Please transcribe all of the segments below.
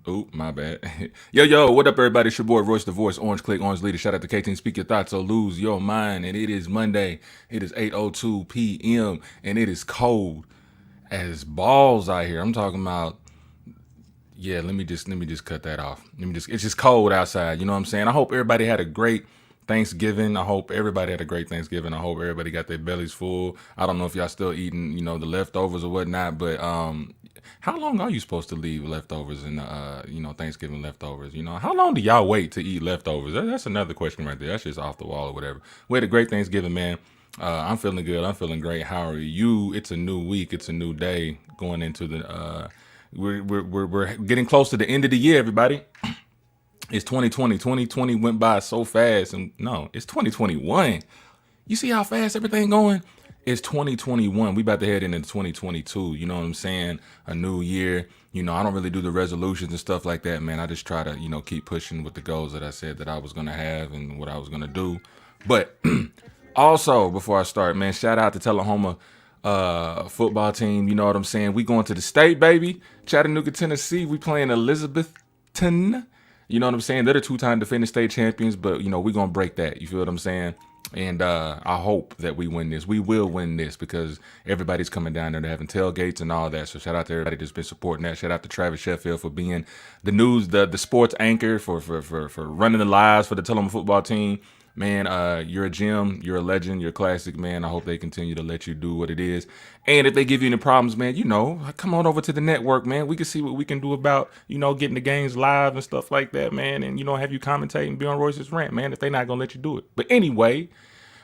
Oop, my bad. Yo, what up, everybody? It's your boy, Royce the Voice, Orange Click, Orange Leader. Shout out to K-Team. Speak your thoughts or lose your mind. And it is Monday. It is 8:02 p.m. And it is cold as balls out here. I'm talking about, yeah, let me just cut that off. It's just cold outside. You know what I'm saying? I hope everybody had a great Thanksgiving. I hope everybody had a great Thanksgiving. I hope everybody got their bellies full. I don't know if y'all still eating, the leftovers or whatnot, but how long are you supposed to leave leftovers in the, Thanksgiving leftovers? How long do y'all wait to eat leftovers? That's another question right there. That's just off the wall or whatever. We had a great Thanksgiving, man. I'm feeling good. I'm feeling great. How are you? It's a new week. It's a new day going into the. We're getting close to the end of the year, everybody. It's 2020. 2020 went by so fast, and no, it's 2021. You see how fast everything going? It's 2021. We about to head into 2022. You know what I'm saying? A new year. I don't really do the resolutions and stuff like that, man. I just try to, keep pushing with the goals that I said that I was gonna have and what I was gonna do. But also, before I start, man, shout out to Tullahoma football team. You know what I'm saying? We going to the state, baby. Chattanooga, Tennessee. We playing Elizabethton. You know what I'm saying? They're the two-time defending state champions, but we're gonna break that. You feel what I'm saying? And I hope that we win this. We will win this because everybody's coming down there. They're having tailgates and all that. So shout out to everybody that's been supporting that. Shout out to Travis Sheffield for being the news, the sports anchor for running the lives for the Tullahoma football team. Man, you're a gem, you're a legend, you're a classic, man. I hope they continue to let you do what it is. And if they give you any problems, man, come on over to the network, man. We can see what we can do about, getting the games live and stuff like that, man. And, have you commentate and be on Royce's rant, man, if they're not going to let you do it. But anyway,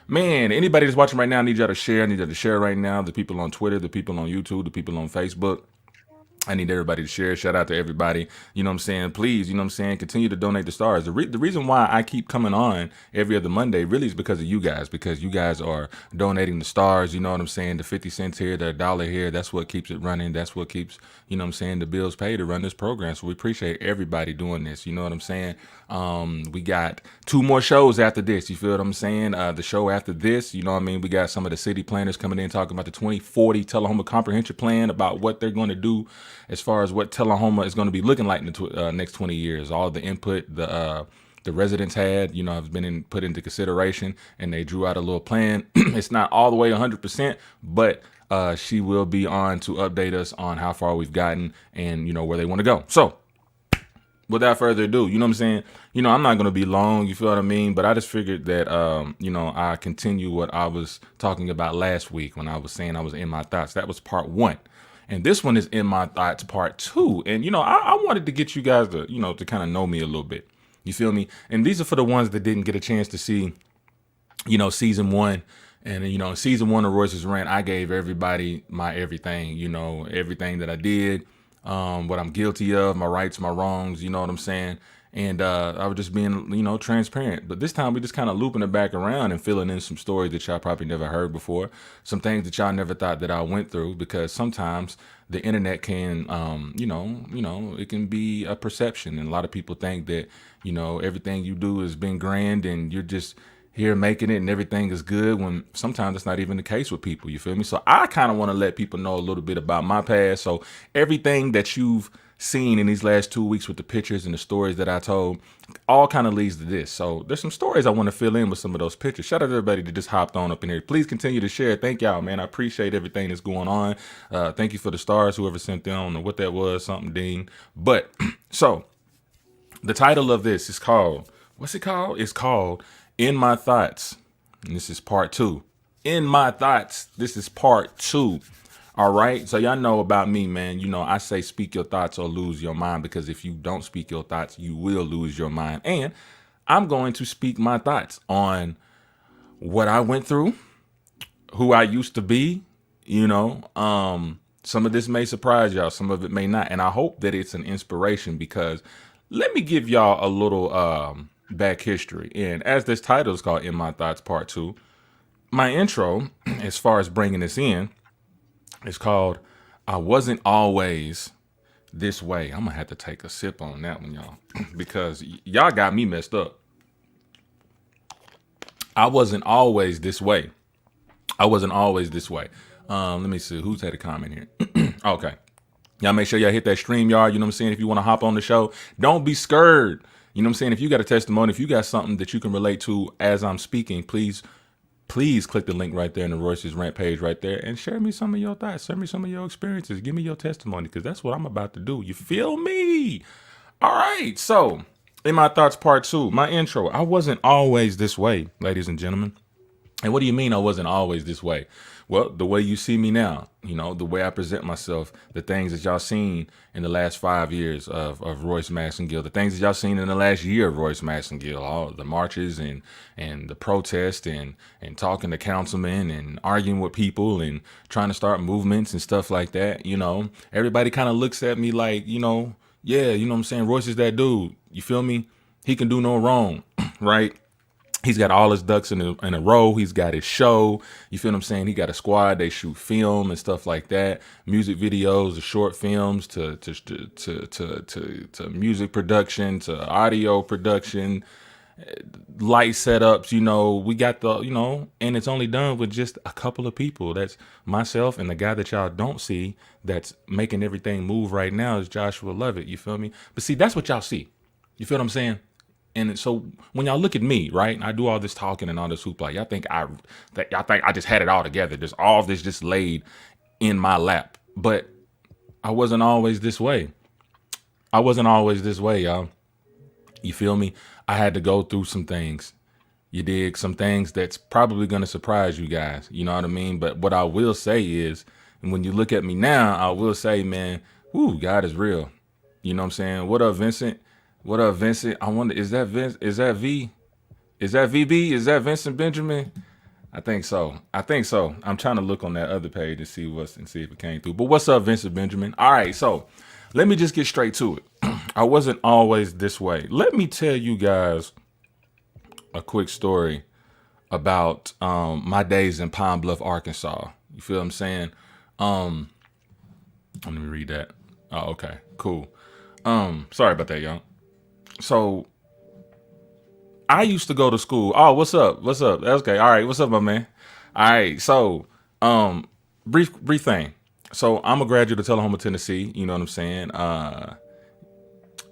man, anybody that's watching right now, I need y'all to share. I need y'all to share right now. The people on Twitter, the people on YouTube, the people on Facebook. I need everybody to share. Shout out to everybody. You know what I'm saying? Please, continue to donate the stars. The reason why I keep coming on every other Monday really is because of you guys, because you guys are donating the stars. You know what I'm saying? The 50 cents here, the $1 here. That's what keeps it running. That's what keeps, the bills paid to run this program. So we appreciate everybody doing this. You know what I'm saying? We got 2 more shows after this. You feel what I'm saying? The show after this, we got some of the city planners coming in talking about the 2040 Tullahoma Comprehensive Plan, about what they're going to do as far as what Tullahoma is going to be looking like in the next 20 years. All the input the residents had, has been put into consideration, and they drew out a little plan. It's not all the way 100%, but she will be on to update us on how far we've gotten and, where they want to go. So without further ado, you know what I'm saying? I'm not going to be long, you feel what I mean? But I just figured that, I continue what I was talking about last week when I was saying I was in my thoughts. That was part 1. And this one is in my thoughts part 2. And, I wanted to get you guys to, to kind of know me a little bit. You feel me? And these are for the ones that didn't get a chance to see, season 1. And, season 1 of Royce's Rant, I gave everybody my everything, everything that I did, what I'm guilty of, my rights, my wrongs, you know what I'm saying? And I was just being, transparent. But this time we just kind of looping it back around and filling in some stories that y'all probably never heard before. Some things that y'all never thought that I went through, because sometimes the internet can, it can be a perception. And a lot of people think that, everything you do has been grand and you're just here making it and everything is good, when sometimes that's not even the case with people. You feel me? So I kind of want to let people know a little bit about my past. So everything that you've seen in these last 2 weeks with the pictures and the stories that I told all kind of leads to this. So there's some stories I want to fill in with some of those pictures. Shout out to everybody that just hopped on up in here. Please continue to share. Thank y'all, man. I appreciate everything that's going on. Thank you for the stars, whoever sent them. I don't know what that was, something Dean. But so the title of this is called, what's it called? It's called In My Thoughts. And this is part 2. In My Thoughts. This is part 2. All right. So y'all know about me, man. I say speak your thoughts or lose your mind, because if you don't speak your thoughts, you will lose your mind. And I'm going to speak my thoughts on what I went through, who I used to be. Some of this may surprise y'all. Some of it may not. And I hope that it's an inspiration, because let me give y'all a little back history. And as this title is called In My Thoughts Part 2, my intro, as far as bringing this in, it's called I Wasn't Always This Way. I'm going to have to take a sip on that one, y'all, because y'all got me messed up. I wasn't always this way. I wasn't always this way. Let me see. Who's had a comment here? Okay. Y'all make sure y'all hit that StreamYard, you know what I'm saying? If you want to hop on the show, don't be scared. You know what I'm saying? If you got a testimony, if you got something that you can relate to as I'm speaking, please click the link right there in the Royce's Rant page right there and share me some of your thoughts. Share me some of your experiences. Give me your testimony because that's what I'm about to do. You feel me? All right. So, in my thoughts part 2, my intro. I wasn't always this way, ladies and gentlemen. And what do you mean I wasn't always this way? Well, the way you see me now, the way I present myself, the things that y'all seen in the last 5 years of Royce Massengill, the things that y'all seen in the last year of Royce Massengill, all the marches and the protests and talking to councilmen and arguing with people and trying to start movements and stuff like that. Everybody kind of looks at me like, yeah, you know what I'm saying? Royce is that dude. You feel me? He can do no wrong, right? He's got all his ducks in a row. He's got his show. You feel what I'm saying? He got a squad. They shoot film and stuff like that. Music videos, to short films, to music production, to audio production, light setups. We got and it's only done with just a couple of people. That's myself and the guy that y'all don't see that's making everything move right now is Joshua Lovett. You feel me? But see, that's what y'all see. You feel what I'm saying? And so when y'all look at me, right, I do all this talking and all this hoopla, y'all think I just had it all together. There's all this just laid in my lap. But I wasn't always this way. Y'all. You feel me? I had to go through some things. You dig? Some things that's probably going to surprise you guys. You know what I mean? But what I will say is, and when you look at me now, I will say, man, God is real. You know what I'm saying? What up, Vincent? What up, Vincent? I wonder, is that Vince? Is that V? Is that VB? Is that Vincent Benjamin? I think so. I'm trying to look on that other page and see if it came through. But what's up, Vincent Benjamin? All right, so let me just get straight to it. I wasn't always this way. Let me tell you guys a quick story about my days in Pine Bluff, Arkansas. You feel what I'm saying? Let me read that. Oh, okay, cool. Sorry about that, y'all. So I used to go to school. Oh, what's up? That's okay. All right. What's up, my man? All right. So, brief thing. So I'm a graduate of Tullahoma, Tennessee. You know what I'm saying?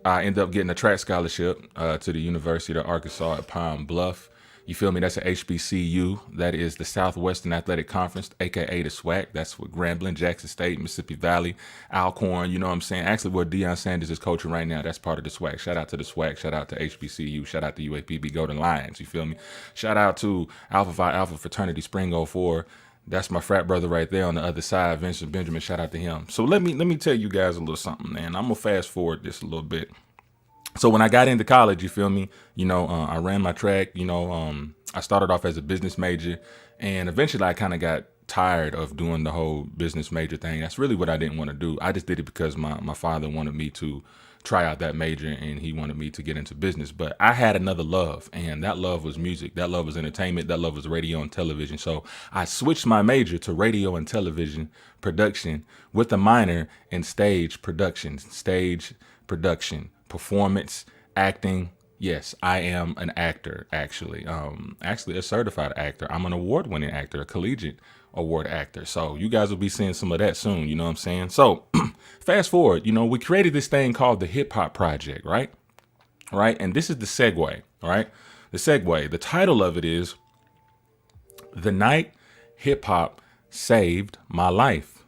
I ended up getting a track scholarship to the University of Arkansas at Pine Bluff. You feel me? That's a HBCU. That is the Southwestern Athletic Conference, aka the SWAC. That's what Grambling, Jackson State, Mississippi Valley, Alcorn. You know what I'm saying? Actually, where Deion Sanders is coaching right now, that's part of the SWAC. Shout out to the SWAC. Shout out to HBCU. Shout out to UAPB Golden Lions. You feel me? Shout out to Alpha Phi Alpha Fraternity Spring 04. That's my frat brother right there on the other side, Vincent Benjamin. Shout out to him. So let me tell you guys a little something, man. I'm gonna fast forward this a little bit. So when I got into college, you feel me? I ran my track. I started off as a business major, and eventually I kind of got tired of doing the whole business major thing. That's really what I didn't want to do. I just did it because my father wanted me to try out that major, and he wanted me to get into business. But I had another love, and that love was music. That love was entertainment. That love was radio and television. So I switched my major to radio and television production with a minor in stage production, performance, acting. Yes, I am an actor, actually a certified actor. I'm an award-winning actor, a collegiate award actor. So you guys will be seeing some of that soon. You know what I'm saying? So fast forward, we created this thing called the Hip Hop Project, right? And this is the segue, all right? The title of it is The Night Hip Hop Saved My Life.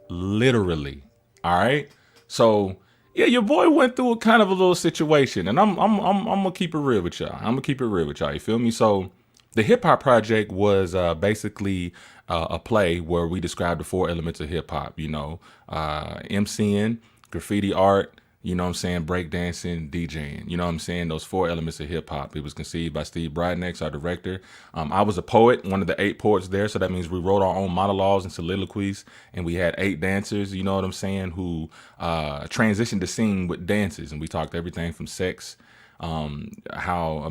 Literally, all right? So yeah, your boy went through a kind of a little situation, and I'm gonna keep it real with y'all. You feel me? So the Hip Hop Project was basically a play where we described the 4 elements of hip hop. MCing, graffiti art. You know what I'm saying? Breakdancing, DJing. You know what I'm saying? Those 4 elements of hip hop. It was conceived by Steve Brodnex, our director. I was a poet, one of the 8 poets there. So that means we wrote our own monologues and soliloquies. And we had 8 dancers, you know what I'm saying, who transitioned to sing with dances. And we talked everything from sex, how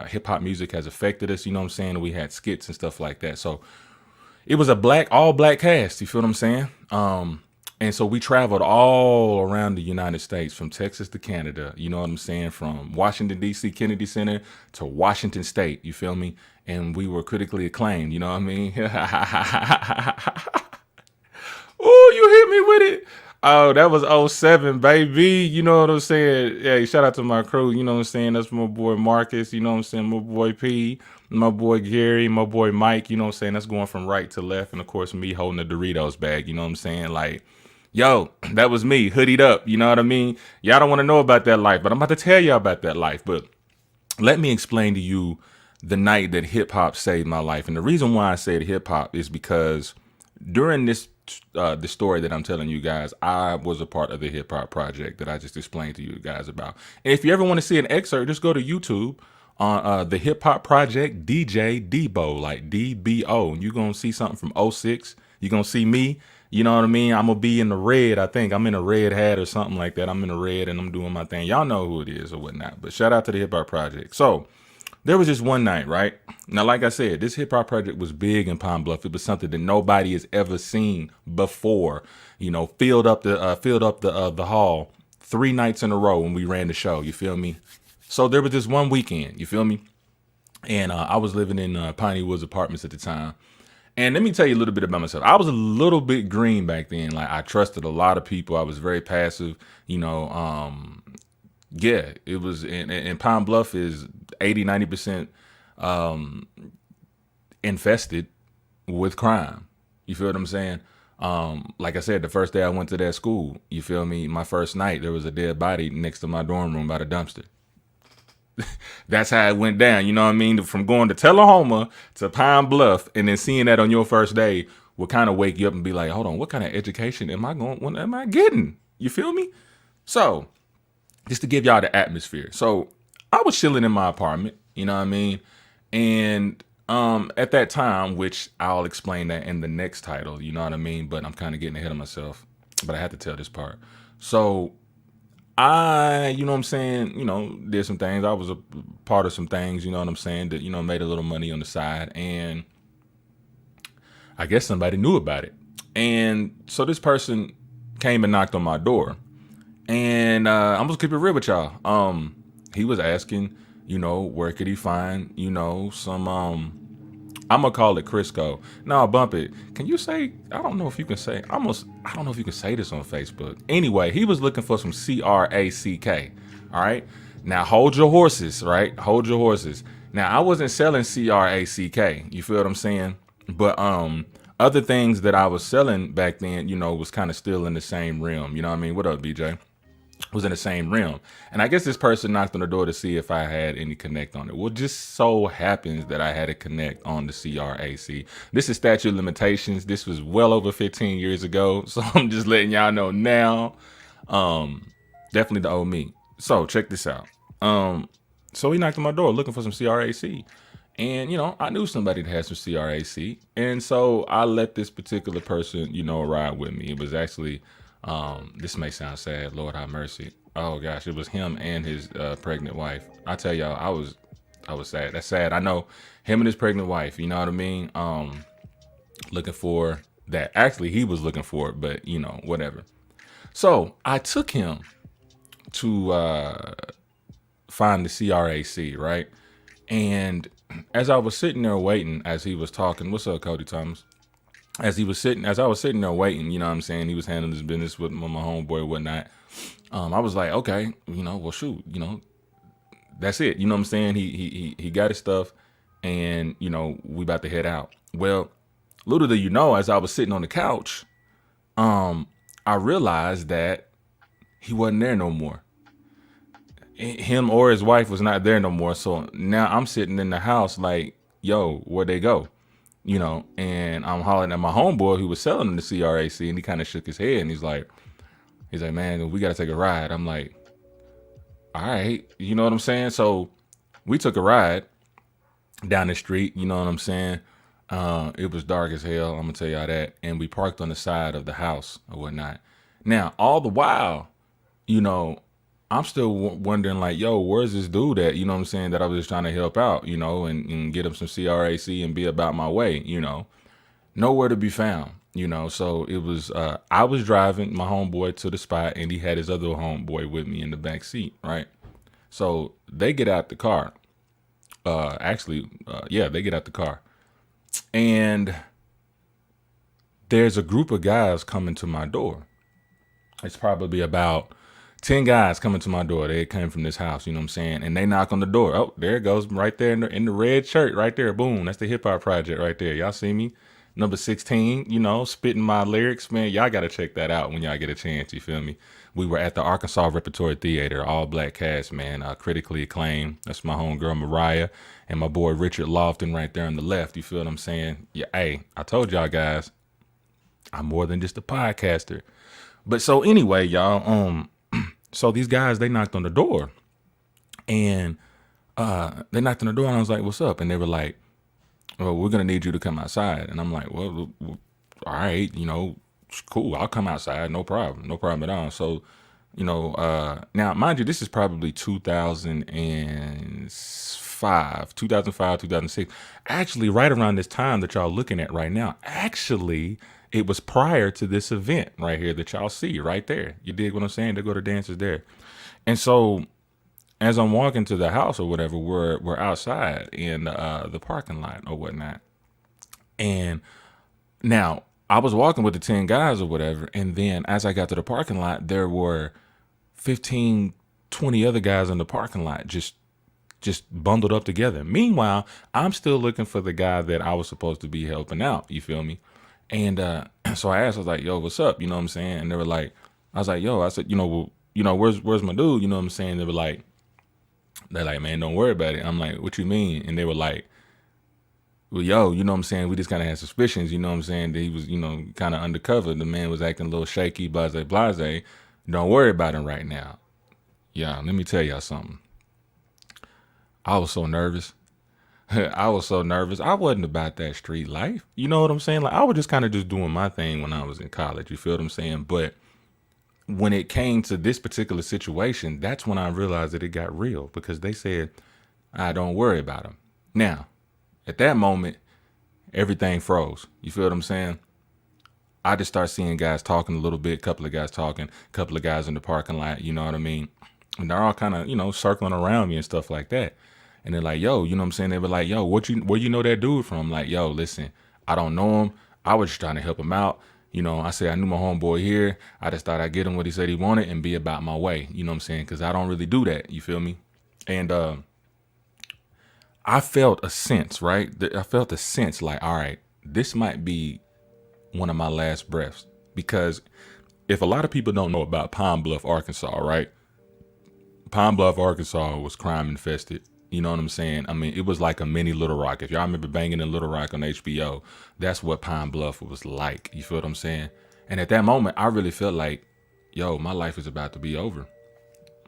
hip hop music has affected us. You know what I'm saying? And we had skits and stuff like that. So it was all black cast. You feel what I'm saying? And so we traveled all around the United States, from Texas to Canada, you know what I'm saying? From Washington, D.C. Kennedy Center to Washington State, you feel me? And we were critically acclaimed, you know what I mean? Ooh, you hit me with it. Oh, that was '07, baby. You know what I'm saying? Yeah, shout out to my crew. You know what I'm saying? That's my boy Marcus. You know what I'm saying? My boy P, my boy Gary, my boy Mike. You know what I'm saying? That's going from right to left. And of course, me holding the Doritos bag. You know what I'm saying? Like, yo, that was me, hoodied up. You know what I mean? Y'all don't want to know about that life, but I'm about to tell y'all about that life. But let me explain to you the night that hip hop saved my life. And the reason why I said hip hop is because during this the story that I'm telling you guys, I was a part of the hip hop project that I just explained to you guys about. And if you ever want to see an excerpt, just go to YouTube on the hip hop project DJ Debo, like DBO, and you're gonna see something from '06. You're gonna see me. You know what I mean? I'm gonna be in the red. I think I'm in a red hat or something like that. I'm in the red and I'm doing my thing. Y'all know who it is or whatnot. But shout out to the hip hop project. So there was this one night, right? Now, like I said, this hip hop project was big in Pine Bluff. It was something that nobody has ever seen before. You know, filled up the hall 3 nights in a row when we ran the show. You feel me? So there was this one weekend. You feel me? And I was living in Piney Woods Apartments at the time. And let me tell you a little bit about myself. I was a little bit green back then. Like I trusted a lot of people. I was very passive. You know, yeah, it was. And Pine Bluff is 80, 90% infested with crime. You feel what I'm saying? Like I said, the first day I went to that school, you feel me? My first night, there was a dead body next to my dorm room by the dumpster. That's how it went down. You know what I mean? From going to Tullahoma to Pine Bluff and then seeing that on your first day will kind of wake you up and be like, hold on, what kind of education am I going? What am I getting? You feel me? So just to give y'all the atmosphere. So I was chilling in my apartment. You know what I mean? And at that time, which I'll explain that in the next title. You know what I mean? But I'm kind of getting ahead of myself. But I had to tell this part. So you know what I'm saying, did some things. I was a part of some things, you know what I'm saying, that, made a little money on the side. And I guess somebody knew about it. And so this person came and knocked on my door. And I'm going to keep it real with y'all. He was asking, where could he find, some I'm gonna call it Crisco. No, bump it. Can you say? I don't know if you can say. I don't know if you can say this on Facebook. Anyway, he was looking for some CRACK. All right. Now hold your horses. Right. Hold your horses. Now I wasn't selling CRACK. You feel what I'm saying? But other things that I was selling back then, was kind of still in the same realm. You know what I mean? What up, BJ? Was in the same realm. And I guess this person knocked on the door to see if I had any connect on it. Well, just so happens that I had a connect on the CRAC. This is statute of limitations. This was well over 15 years ago. So I'm just letting y'all know now. Definitely the old me. So check this out. So he knocked on my door looking for some CRAC. And, I knew somebody that had some CRAC. And so I let this particular person, ride with me. It was actually this may sound sad, Lord have mercy. Oh gosh, it was him and his pregnant wife. I tell y'all, I was sad. That's sad. I know him and his pregnant wife, you know what I mean? Looking for that. Actually, he was looking for it, but whatever. So I took him to find the CRAC, right? And as I was sitting there waiting, as he was talking, what's up, Cody Thomas? As I was sitting there waiting, you know what I'm saying? He was handling his business with my homeboy and whatnot. I was like, okay, well, shoot, that's it. You know what I'm saying? He got his stuff and, we about to head out. Well, little do you know, as I was sitting on the couch, I realized that he wasn't there no more. Him or his wife was not there no more. So now I'm sitting in the house like, yo, where'd they go? And I'm hollering at my homeboy who was selling him the CRAC, and he kind of shook his head, and he's like, man, we got to take a ride. I'm like, all right, you know what I'm saying? So we took a ride down the street, you know what I'm saying? It was dark as hell, I'm going to tell y'all that, and we parked on the side of the house or whatnot. Now, all the while, I'm still wondering like, yo, where's this dude at? You know what I'm saying? That I was just trying to help out, and get him some CRAC and be about my way, nowhere to be found, So it was, I was driving my homeboy to the spot and he had his other homeboy with me in the back seat. Right. So they get out the car. They get out the car and there's a group of guys coming to my door. It's probably about 10 guys coming to my door. They came from this house, you know what I'm saying? And they knock on the door. Oh, there it goes right there in the red shirt right there. Boom. That's the Hip Hop Project right there. Y'all see me? Number 16, spitting my lyrics. Man, y'all got to check that out when y'all get a chance. You feel me? We were at the Arkansas Repertory Theater, all black cast, man, critically acclaimed. That's my homegirl Mariah and my boy Richard Lofton right there on the left. You feel what I'm saying? Yeah, hey, I told y'all guys, I'm more than just a podcaster. But so anyway, y'all, so these guys, they knocked on the door, and they knocked on the door, and I was like, "What's up?" And they were like, "Well, we're gonna need you to come outside." And I'm like, "Well, all right, cool. I'll come outside, no problem, no problem at all." So, now mind you, this is probably 2005, 2006. Actually, right around this time that y'all looking at right now. Actually, it was prior to this event right here that y'all see right there. You dig what I'm saying? They go to dances there. And so as I'm walking to the house or whatever, we're outside in the parking lot or whatnot. And now I was walking with the 10 guys or whatever. And then as I got to the parking lot, there were 15, 20 other guys in the parking lot just bundled up together. Meanwhile, I'm still looking for the guy that I was supposed to be helping out. You feel me? And so I asked, I was like, "Yo, what's up?" You know what I'm saying? And they were like, I was like, "Yo," I said, where's my dude?" You know what I'm saying? They're like, "Man, don't worry about it." I'm like, "What you mean?" And they were like, "Well, yo, you know what I'm saying? We just kind of had suspicions, you know what I'm saying, that he was, kind of undercover. The man was acting a little shaky, blase. Don't worry about him right now." Yeah, let me tell y'all something. I was so nervous. I was so nervous. I wasn't about that street life. You know what I'm saying? Like I was just kind of just doing my thing when I was in college. You feel what I'm saying? But when it came to this particular situation, that's when I realized that it got real because they said, "I don't worry about him." Now, at that moment, everything froze. You feel what I'm saying? I just start seeing guys talking a little bit, couple of guys talking, couple of guys in the parking lot, you know what I mean? And they're all kind of, circling around me and stuff like that. And they're like, "Yo," you know what I'm saying? They were like, "Yo, where you know that dude from?" I'm like, "Yo, listen, I don't know him. I was just trying to help him out. I said I knew my homeboy here. I just thought I'd get him what he said he wanted and be about my way. You know what I'm saying? Because I don't really do that. You feel me?" And I felt a sense, right? I felt a sense like, all right, this might be one of my last breaths. Because if a lot of people don't know about Pine Bluff, Arkansas, right? Pine Bluff, Arkansas was crime infested. You know what I'm saying? I mean, it was like a mini Little Rock. If y'all remember Banging in Little Rock on HBO, that's what Pine Bluff was like. You feel what I'm saying? And at that moment, I really felt like, yo, my life is about to be over.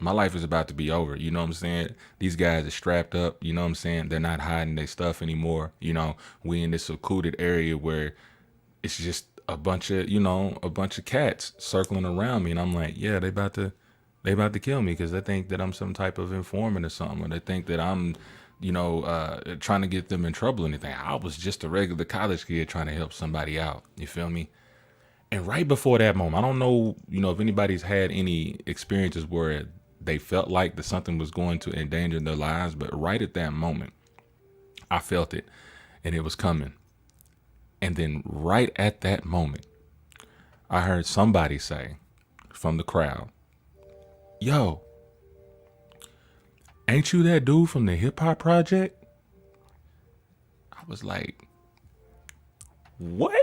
My life is about to be over. You know what I'm saying? These guys are strapped up. You know what I'm saying? They're not hiding their stuff anymore. We in this secluded area where it's just a bunch of cats circling around me. And I'm like, yeah, they about to kill me because they think that I'm some type of informant or something. Or they think that I'm, trying to get them in trouble or anything. I was just a regular college kid trying to help somebody out. You feel me? And right before that moment, I don't know, if anybody's had any experiences where they felt like that something was going to endanger their lives, but right at that moment, I felt it and it was coming. And then right at that moment, I heard somebody say from the crowd, "Yo, ain't you that dude from the Hip Hop Project?" I was like, "What?"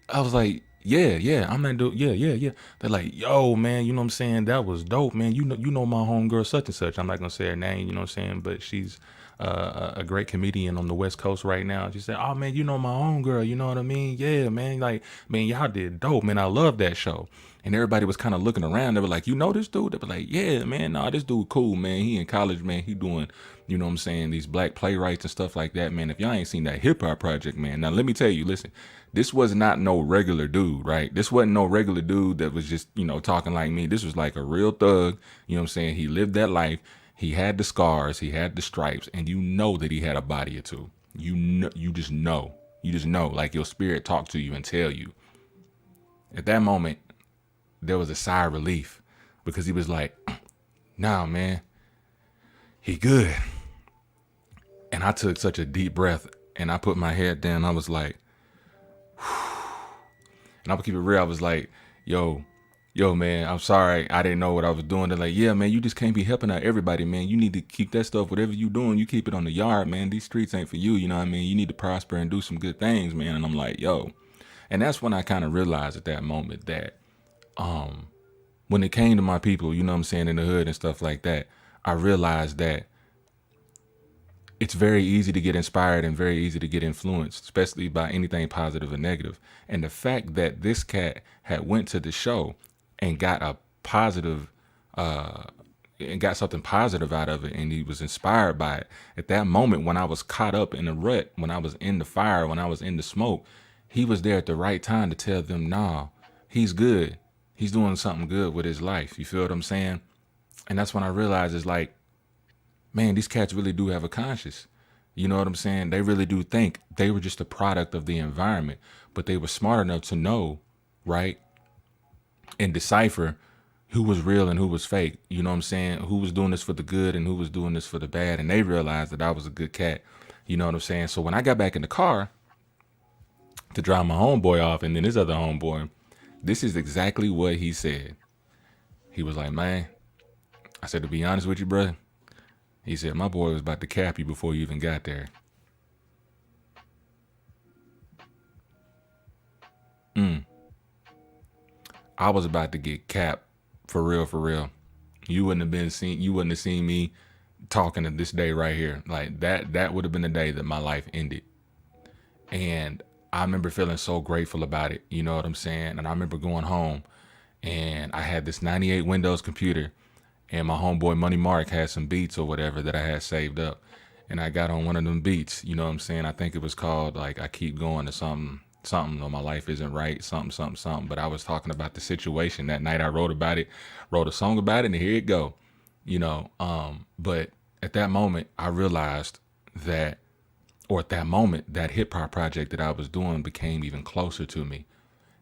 I was like, "Yeah, I'm that dude. Yeah." They're like, "Yo, man, you know what I'm saying? That was dope, man. You know my homegirl such and such. I'm not gonna say her name, you know what I'm saying, but she's a great comedian on the West Coast right now." She said, "Oh man, you know my homegirl, you know what I mean? Yeah, man, like, man, y'all did dope, man. I love that show." And everybody was kind of looking around. They were like, "You know this dude?" They were like, "Yeah, man, nah, this dude cool, man. He in college, man. He doing, you know what I'm saying, these black playwrights and stuff like that, man. If y'all ain't seen that Hip Hop Project, man. Now let me tell you, listen, this was not no regular dude, right? This wasn't no regular dude that was just, talking like me. This was like a real thug, you know what I'm saying? He lived that life. He had the scars, he had the stripes, and you know that he had a body or two. You just know. You just know, like your spirit talk to you and tell you. At that moment, there was a sigh of relief because he was like, "Nah, man, he good." And I took such a deep breath and I put my head down. I was like, and I would keep it real. I was like, yo, yo, man, I'm sorry. I didn't know what I was doing. They're like, yeah, man, you just can't be helping out everybody, man. You need to keep that stuff, whatever you doing, you keep it on the yard, man. These streets ain't for you. You know what I mean? You need to prosper and do some good things, man. And I'm like, yo. And that's when I kind of realized at that moment that when it came to my people, you know what I'm saying, in the hood and stuff like that, I realized that it's very easy to get inspired and very easy to get influenced, especially by anything positive or negative. And the fact that this cat had went to the show and got a positive, and got something positive out of it, and he was inspired by it. At that moment, when I was caught up in the rut, when I was in the fire, when I was in the smoke, he was there at the right time to tell them, nah, he's good. He's doing something good with his life. You feel what I'm saying? And that's when I realized it's like, man, these cats really do have a conscience. You know what I'm saying? They really do think they were just a product of the environment, but they were smart enough to know, right? And decipher who was real and who was fake. You know what I'm saying? Who was doing this for the good and who was doing this for the bad. And they realized that I was a good cat. You know what I'm saying? So when I got back in the car to drop my homeboy off and then his other homeboy, this is exactly what he said. He was like, man, I said, to be honest with you, brother, he said, my boy was about to cap you before you even got there. I was about to get capped for real, for real. You wouldn't have seen me talking to this day right here. Like that would have been the day that my life ended. And I remember feeling so grateful about it. You know what I'm saying? And I remember going home and I had this 98 Windows computer and my homeboy Money Mark had some beats or whatever that I had saved up. And I got on one of them beats, you know what I'm saying? I think it was called like I Keep Going to something, or My Life Isn't Right, something. But I was talking about the situation that night. I wrote about it, wrote a song about it, and here it go. You know, but at that moment I realized that, or at that moment, that hip hop project that I was doing became even closer to me.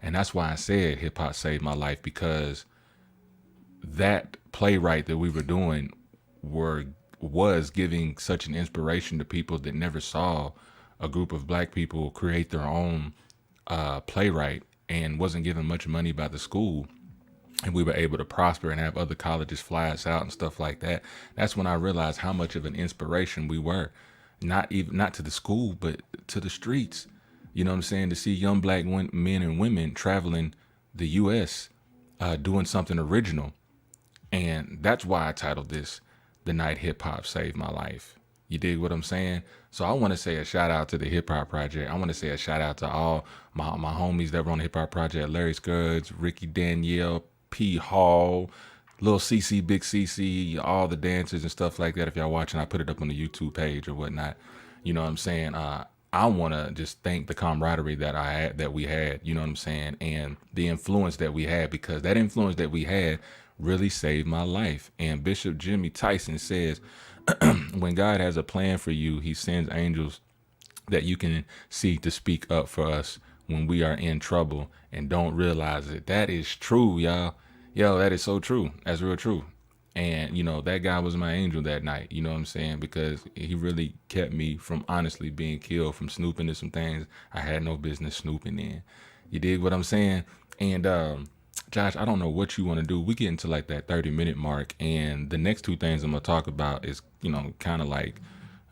And that's why I said hip hop saved my life, because that playwright that we were doing was giving such an inspiration to people that never saw a group of black people create their own playwright, and wasn't given much money by the school. And we were able to prosper and have other colleges fly us out and stuff like that. That's when I realized how much of an inspiration we were, not to the school, but to the streets. You know what I'm saying? To see young black men and women traveling the U.S. Doing something original. And that's why I titled this The Night Hip Hop Saved My Life. You dig what I'm saying? So I want to say a shout out to the Hip Hop Project. I want to say a shout out to all my homies that were on the Hip Hop Project: Larry Scudds, Ricky Danielle, P Hall, Lil CC, Big CC, all the dancers and stuff like that. If y'all watching, I put it up on the YouTube page or whatnot. You know what I'm saying? I want to just thank the camaraderie that we had, you know what I'm saying? And the influence that we had, because that influence that we had really saved my life. And Bishop Jimmy Tyson says, when God has a plan for you, he sends angels that you can see to speak up for us when we are in trouble and don't realize it. That is true, y'all. Yo, that is so true. That's real true. And, you know, that guy was my angel that night, you know what I'm saying? Because he really kept me from honestly being killed, from snooping in some things I had no business snooping in. You dig what I'm saying? And, Josh, I don't know what you want to do. We get into like that 30-minute mark. And the next two things I'm going to talk about is, you know, kind of like,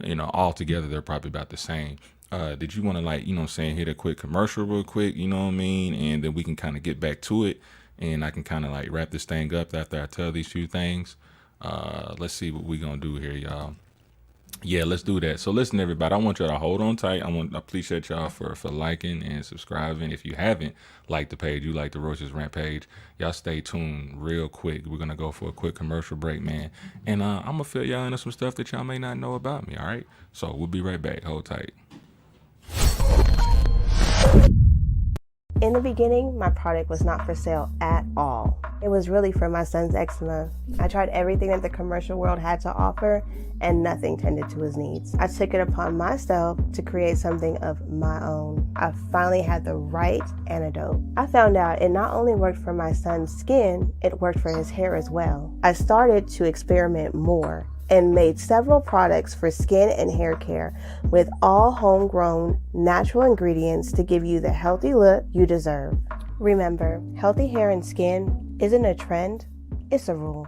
you know, all together, they're probably about the same. Did you want to, like, you know what I'm saying, hit a quick commercial real quick, you know what I mean? And then we can kind of get back to it. And I can kind of like wrap this thing up after I tell these few things. Let's see what we're going to do here, y'all. Yeah, let's do that. So listen, everybody, I want y'all to hold on tight. I appreciate y'all for liking and subscribing. If you haven't liked the page, you like the Roaches Rant page, y'all stay tuned real quick. We're going to go for a quick commercial break, man. And I'm going to fill y'all into some stuff that y'all may not know about me, all right? So we'll be right back. Hold tight. In the beginning, my product was not for sale at all. It was really for my son's eczema. I tried everything that the commercial world had to offer, and nothing tended to his needs. I took it upon myself to create something of my own. I finally had the right antidote. I found out it not only worked for my son's skin, it worked for his hair as well. I started to experiment more and made several products for skin and hair care with all homegrown natural ingredients to give you the healthy look you deserve. Remember, healthy hair and skin isn't a trend, it's a rule.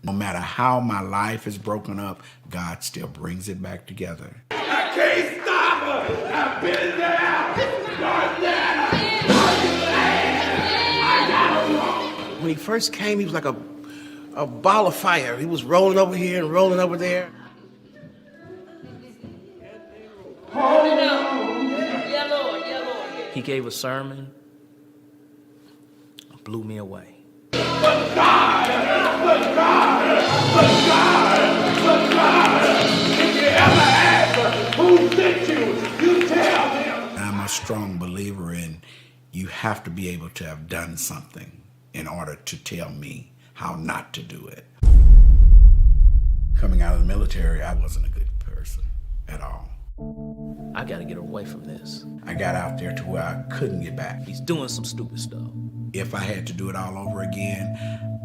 No matter how my life is broken up, God still brings it back together. I can't stop her. I've been there. When he first came, he was like a ball of fire. He was rolling over here and rolling over there. He gave a sermon, blew me away. But God, if you ever ask her who sent you, you tell them. I'm a strong believer in you have to be able to have done something in order to tell me how not to do it. Coming out of the military, I wasn't a good person at all. I gotta get away from this. I got out there to where I couldn't get back. He's doing some stupid stuff. If I had to do it all over again,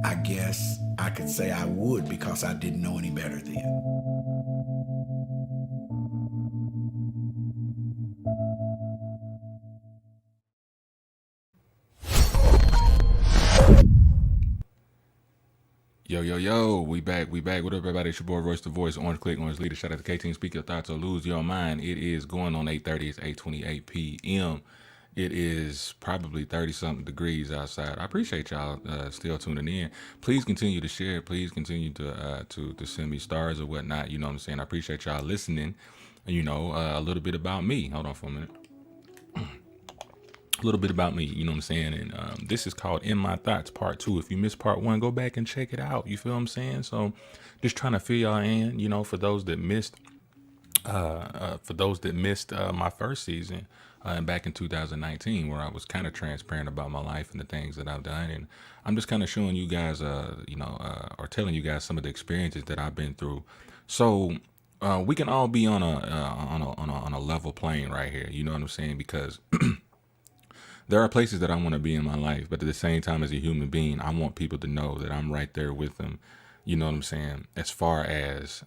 I guess I could say I would because I didn't know any better then. Yo, we back. What up, everybody? It's your boy, Royce the Voice, Orange Click, Orange Leader. Shout out to K-Team, speak your thoughts or lose your mind. It is going on 8:30, it's 8:28 p.m. It is probably 30-something degrees outside. I appreciate y'all still tuning in. Please continue to share. Please continue to send me stars or whatnot. You know what I'm saying? I appreciate y'all listening. You know, a little bit about me. Hold on for a minute. A little bit about me, you know what I'm saying? And this is called In My Thoughts Part 2. If you missed Part 1, go back and check it out. You feel what I'm saying? So just trying to fill y'all in, you know, for those that missed my first season back in 2019, where I was kind of transparent about my life and the things that I've done. And I'm just kind of showing you guys, or telling you guys some of the experiences that I've been through. So we can all be on a level plane right here. You know what I'm saying? Because there are places that I want to be in my life, but at the same time, as a human being, I want people to know that I'm right there with them. You know what I'm saying? As far as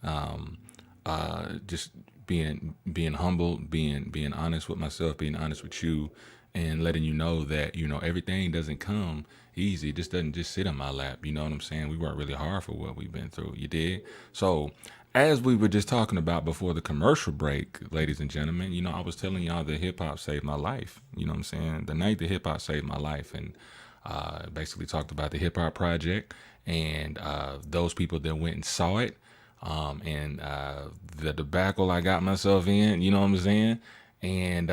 just being humble, being honest with myself, being honest with you, and letting you know that, you know, everything doesn't come easy. It just doesn't just sit in my lap. You know what I'm saying? We worked really hard for what we've been through. You did? So as we were just talking about before the commercial break, ladies and gentlemen, you know, I was telling y'all that hip hop saved my life. You know what I'm saying? The night that hip hop saved my life, and basically talked about the Hip Hop Project and those people that went and saw it, and the debacle I got myself in. You know what I'm saying? And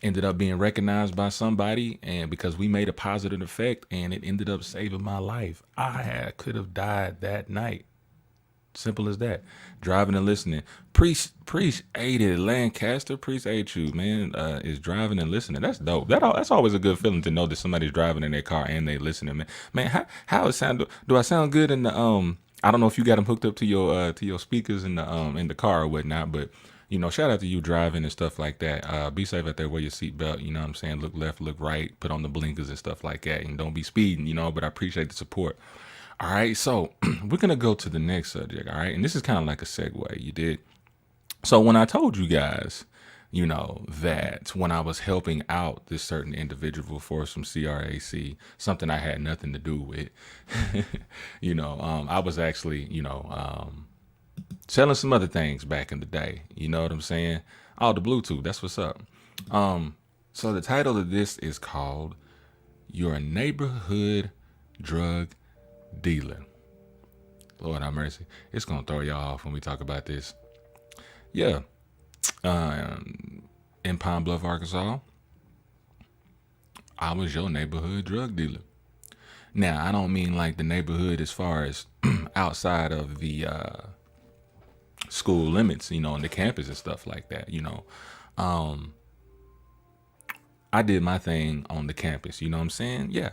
ended up being recognized by somebody, and because we made a positive effect, and it ended up saving my life. I could have died that night. Simple as that. Driving and listening. Appreciated Lancaster. Appreciate you, man. Is driving and listening. That's dope. That's always a good feeling to know that somebody's driving in their car and they listening, man. Man, how it sound? Do I sound good in the I don't know if you got them hooked up to your speakers in the car or whatnot, but you know, shout out to you driving and stuff like that. Be safe out there. Wear your seatbelt. You know what I'm saying? Look left, look right. Put on the blinkers and stuff like that, and don't be speeding. You know, but I appreciate the support. All right, so we're going to go to the next subject, all right? And this is kind of like a segue, you did. So when I told you guys, you know, that when I was helping out this certain individual for some CRAC, something I had nothing to do with, you know, I was actually, you know, selling some other things back in the day. You know what I'm saying? Oh, the Bluetooth, that's what's up. So the title of this is called Your Neighborhood Drug Dealer. Lord have mercy. It's gonna throw y'all off when we talk about this. Yeah. In Pine Bluff, Arkansas, I was your neighborhood drug dealer. Now, I don't mean like the neighborhood as far as outside of the school limits, you know, on the campus and stuff like that, you know. I did my thing on the campus, you know what I'm saying? Yeah.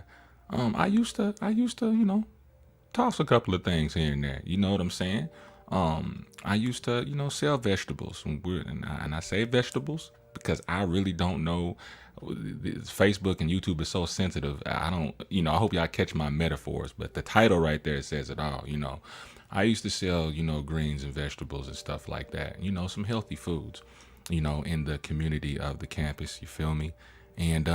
I used to, you know, toss a couple of things here and there. You know what I'm saying? I used to, you know, sell vegetables. And I say vegetables because I really don't know. Facebook and YouTube is so sensitive. I don't, you know, I hope y'all catch my metaphors, but the title right there says it all, you know. I used to sell, you know, greens and vegetables and stuff like that. You know, some healthy foods, you know, in the community of the campus. You feel me? And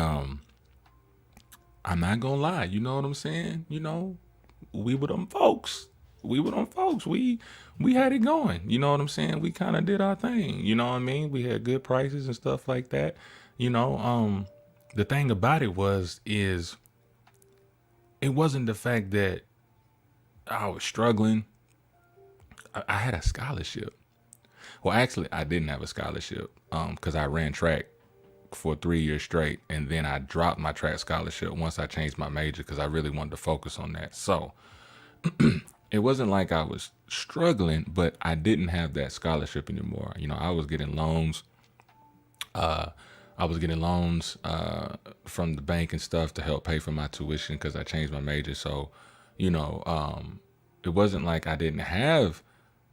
I'm not gonna lie, you know what I'm saying? We were them folks. We were them folks. We had it going. You know what I'm saying? We kind of did our thing. You know what I mean? We had good prices and stuff like that. The thing about it is it wasn't the fact that I was struggling. I had a scholarship. Well, actually, I didn't have a scholarship because I ran track for 3 years straight, and then I dropped my track scholarship once I changed my major because I really wanted to focus on that. So it wasn't like I was struggling, but I didn't have that scholarship anymore. I was getting loans. I was getting loans from the bank and stuff to help pay for my tuition because I changed my major. So, it wasn't like I didn't have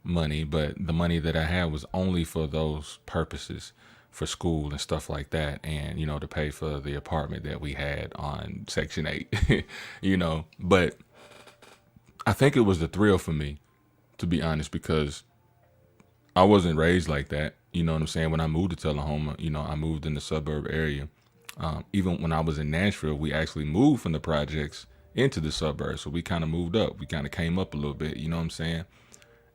money, but the money that I had was only for those purposes, for school and stuff like that, and to pay for the apartment that we had on Section 8. But I think it was the thrill for me, to be honest, because I wasn't raised like that. You know what I'm saying? When I moved to Tullahoma, I moved in the suburb area. Even when I was in Nashville, we actually moved from the projects into the suburbs. So we kind of moved up. We kind of came up a little bit, you know what I'm saying?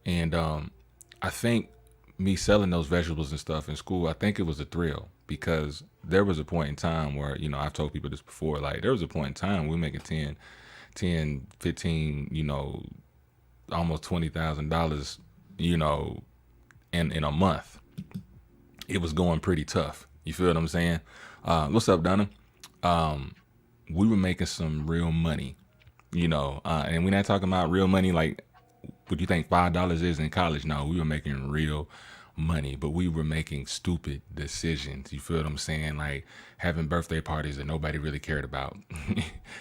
And I think me selling those vegetables and stuff in school, I think it was a thrill because there was a point in time where, I've told people this before, like there was a point in time we were making 10, 15, almost $20,000, in a month. It was going pretty tough. You feel what I'm saying? What's up, Donna? We were making some real money, and we're not talking about real money like what you think $5 is in college. No, we were making real money, but we were making stupid decisions. You feel what I'm saying? Like having birthday parties that nobody really cared about.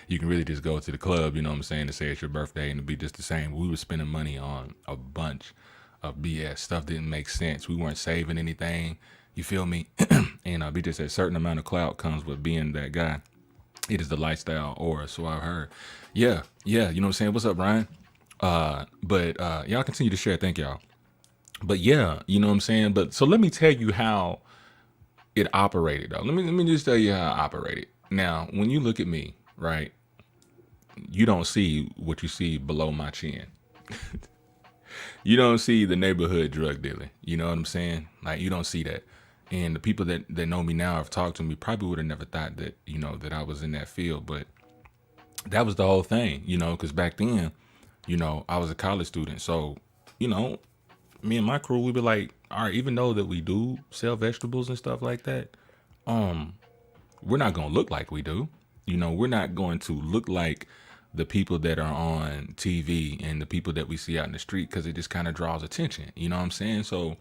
You can really just go to the club, you know what I'm saying, to say it's your birthday and it'd be just the same. We were spending money on a bunch of BS. Stuff didn't make sense. We weren't saving anything. You feel me? And be just a certain amount of clout comes with being that guy. It is the lifestyle aura. So I've heard. Yeah. You know what I'm saying? What's up, Ryan? But y'all continue to share. Thank y'all. But yeah, you know what I'm saying? But so let me tell you how it operated though. Let me just tell you how it operated. Now, when you look at me, right, you don't see what you see below my chin. You don't see the neighborhood drug dealer. You know what I'm saying? Like you don't see that. And the people that know me now, have talked to me, probably would have never thought that, that I was in that field. But that was the whole thing, because back then, I was a college student. So, me and my crew, we be like, all right, even though that we do sell vegetables and stuff like that, we're not going to look like we do. We're not going to look like the people that are on TV and the people that we see out in the street because it just kind of draws attention. You know what I'm saying? So,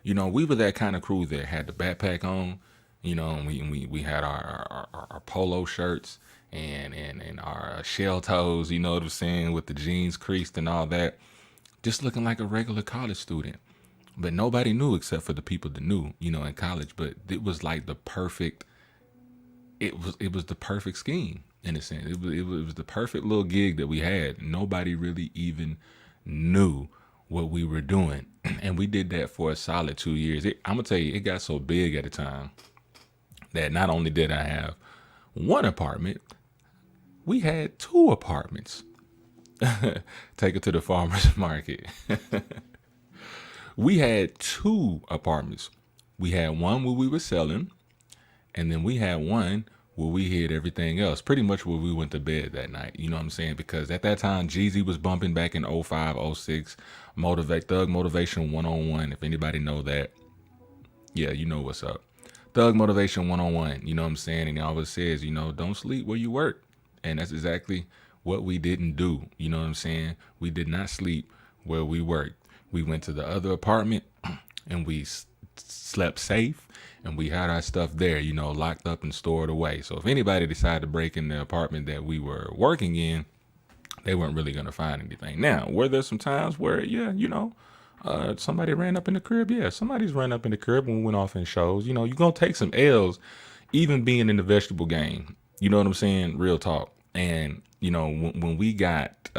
we were that kind of crew that had the backpack on, and we had our polo shirts and our shell toes, you know what I'm saying, with the jeans creased and all that, just looking like a regular college student. But nobody knew except for the people that knew, in college. But it was like the perfect, it was the perfect scheme in a sense. It was the perfect little gig that we had. Nobody really even knew what we were doing. And we did that for a solid 2 years. I'm going to tell you, it got so big at the time that not only did I have one apartment, we had 2 apartments. Take it to the farmer's market. We had 2 apartments. We had one where we were selling, and then we had one where we hid everything else, pretty much where we went to bed that night. You know what I'm saying? Because at that time, Jeezy was bumping back in 05, 06, Thug Motivation 101. If anybody know that, yeah, you know what's up. Thug Motivation 101, you know what I'm saying? And he always says, don't sleep where you work. And that's exactly what we didn't do. You know what I'm saying? We did not sleep where we worked. We went to the other apartment and we slept safe, and we had our stuff there, locked up and stored away. So if anybody decided to break in the apartment that we were working in, they weren't really going to find anything. Now, were there some times where, somebody ran up in the crib? Yeah, somebody's ran up in the crib when we went off in shows. You're going to take some L's, even being in the vegetable game. You know what I'm saying? Real talk. And, when we got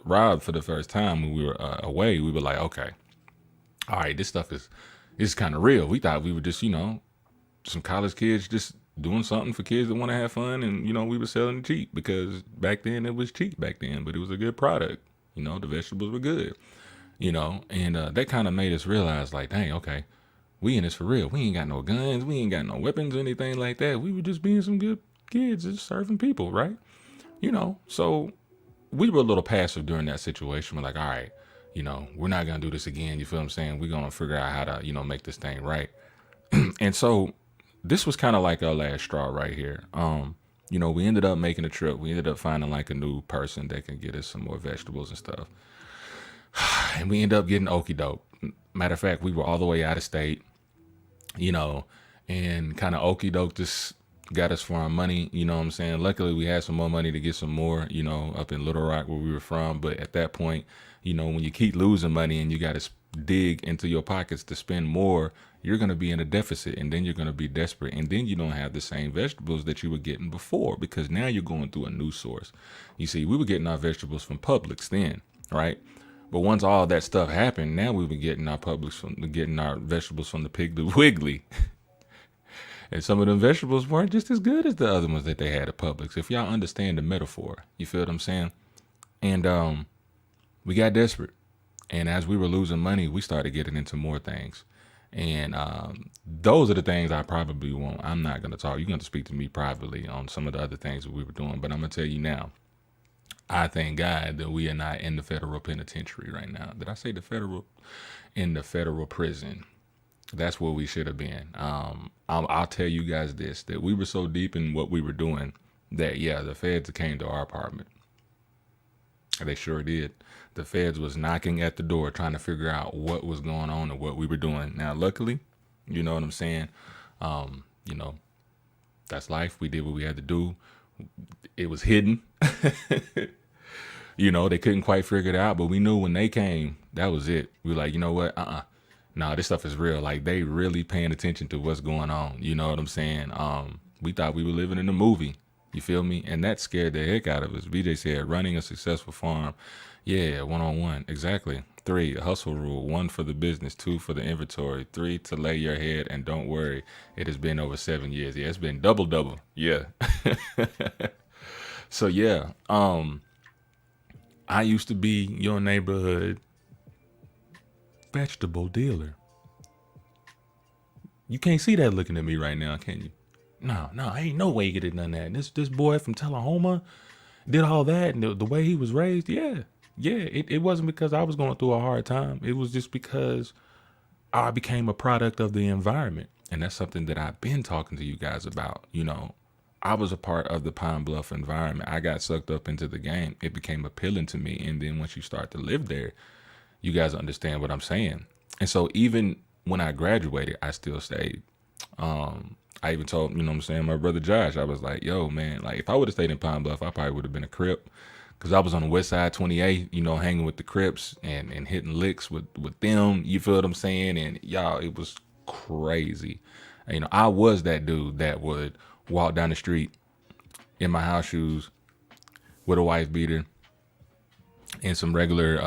robbed for the first time when we were away, we were like, okay, all right, this stuff is kind of real. We thought we were just, some college kids just doing something for kids that want to have fun. And, you know, we were selling it cheap because back then it was cheap back then, but it was a good product. You know, the vegetables were good, you know, and that kind of made us realize like, dang, okay, we in this for real. We ain't got no guns. We ain't got no weapons or anything like that. We were just being some good kids just serving people, right? You know, so we were a little passive during that situation. We're like, all right, you know, we're not going to do this again. You feel what I'm saying? We're going to figure out how to, you know, make this thing right. And so this was kind of like our last straw right here. You know, we ended up making a trip. We ended up finding like a new person that can get us some more vegetables and stuff. And we ended up getting okie doke. Matter of fact, we were all the way out of state, you know, and kind of okie doke just got us for our money. You know what I'm saying? Luckily, we had some more money to get some more, you know, up in Little Rock where we were from. But at that point, you know, when you keep losing money and you got to dig into your pockets to spend more, you're going to be in a deficit, and then you're going to be desperate. And then you don't have the same vegetables that you were getting before, because now you're going through a new source. You see, we were getting our vegetables from Publix then, right? But once all that stuff happened, now we were getting our vegetables from the Piggly Wiggly. And some of them vegetables weren't just as good as the other ones that they had at Publix, if y'all understand the metaphor. You feel what I'm saying? And we got desperate. And as we were losing money, we started getting into more things. And those are the things I probably won't. I'm not going to talk. You're going to speak to me privately on some of the other things that we were doing. But I'm going to tell you now, I thank God that we are not in the federal penitentiary right now. Did I say the federal? In the federal prison. That's where we should have been. I'll tell you guys this, that we were so deep in what we were doing that, yeah, the feds came to our apartment. They sure did. The feds was knocking at the door trying to figure out what was going on and what we were doing. Now, luckily, you know what I'm saying? You know, that's life. We did what we had to do. It was hidden. You know, they couldn't quite figure it out, but we knew when they came, that was it. We were like, you know what? No, this stuff is real. Like, they really paying attention to what's going on. You know what I'm saying? We thought we were living in a movie. You feel me? And that scared the heck out of us. BJ said, running a successful farm. Yeah, 1-on-1. Exactly. 3, a hustle rule. 1 for the business. 2 for the inventory. 3 to lay your head and don't worry. It has been over 7 years. Yeah, it's been double. Yeah. So yeah, I used to be your neighborhood vegetable dealer. You can't see that looking at me right now, can you? No, ain't no way you did none of that. This boy from Tullahoma did all that, and the way he was raised, yeah. It wasn't because I was going through a hard time. It was just because I became a product of the environment, and that's something that I've been talking to you guys about. You know, I was a part of the Pine Bluff environment. I got sucked up into the game. It became appealing to me, and then once you start to live there, you guys understand what I'm saying. And so even when I graduated, I still stayed. I even told, you know what I'm saying, my brother Josh, I was like, yo, man, like if I would have stayed in Pine Bluff, I probably would have been a Crip, because I was on the west side 28, you know, hanging with the Crips and hitting licks with them. You feel what I'm saying? And y'all, it was crazy. You know, I was that dude that would walk down the street in my house shoes with a wife beater and some regular,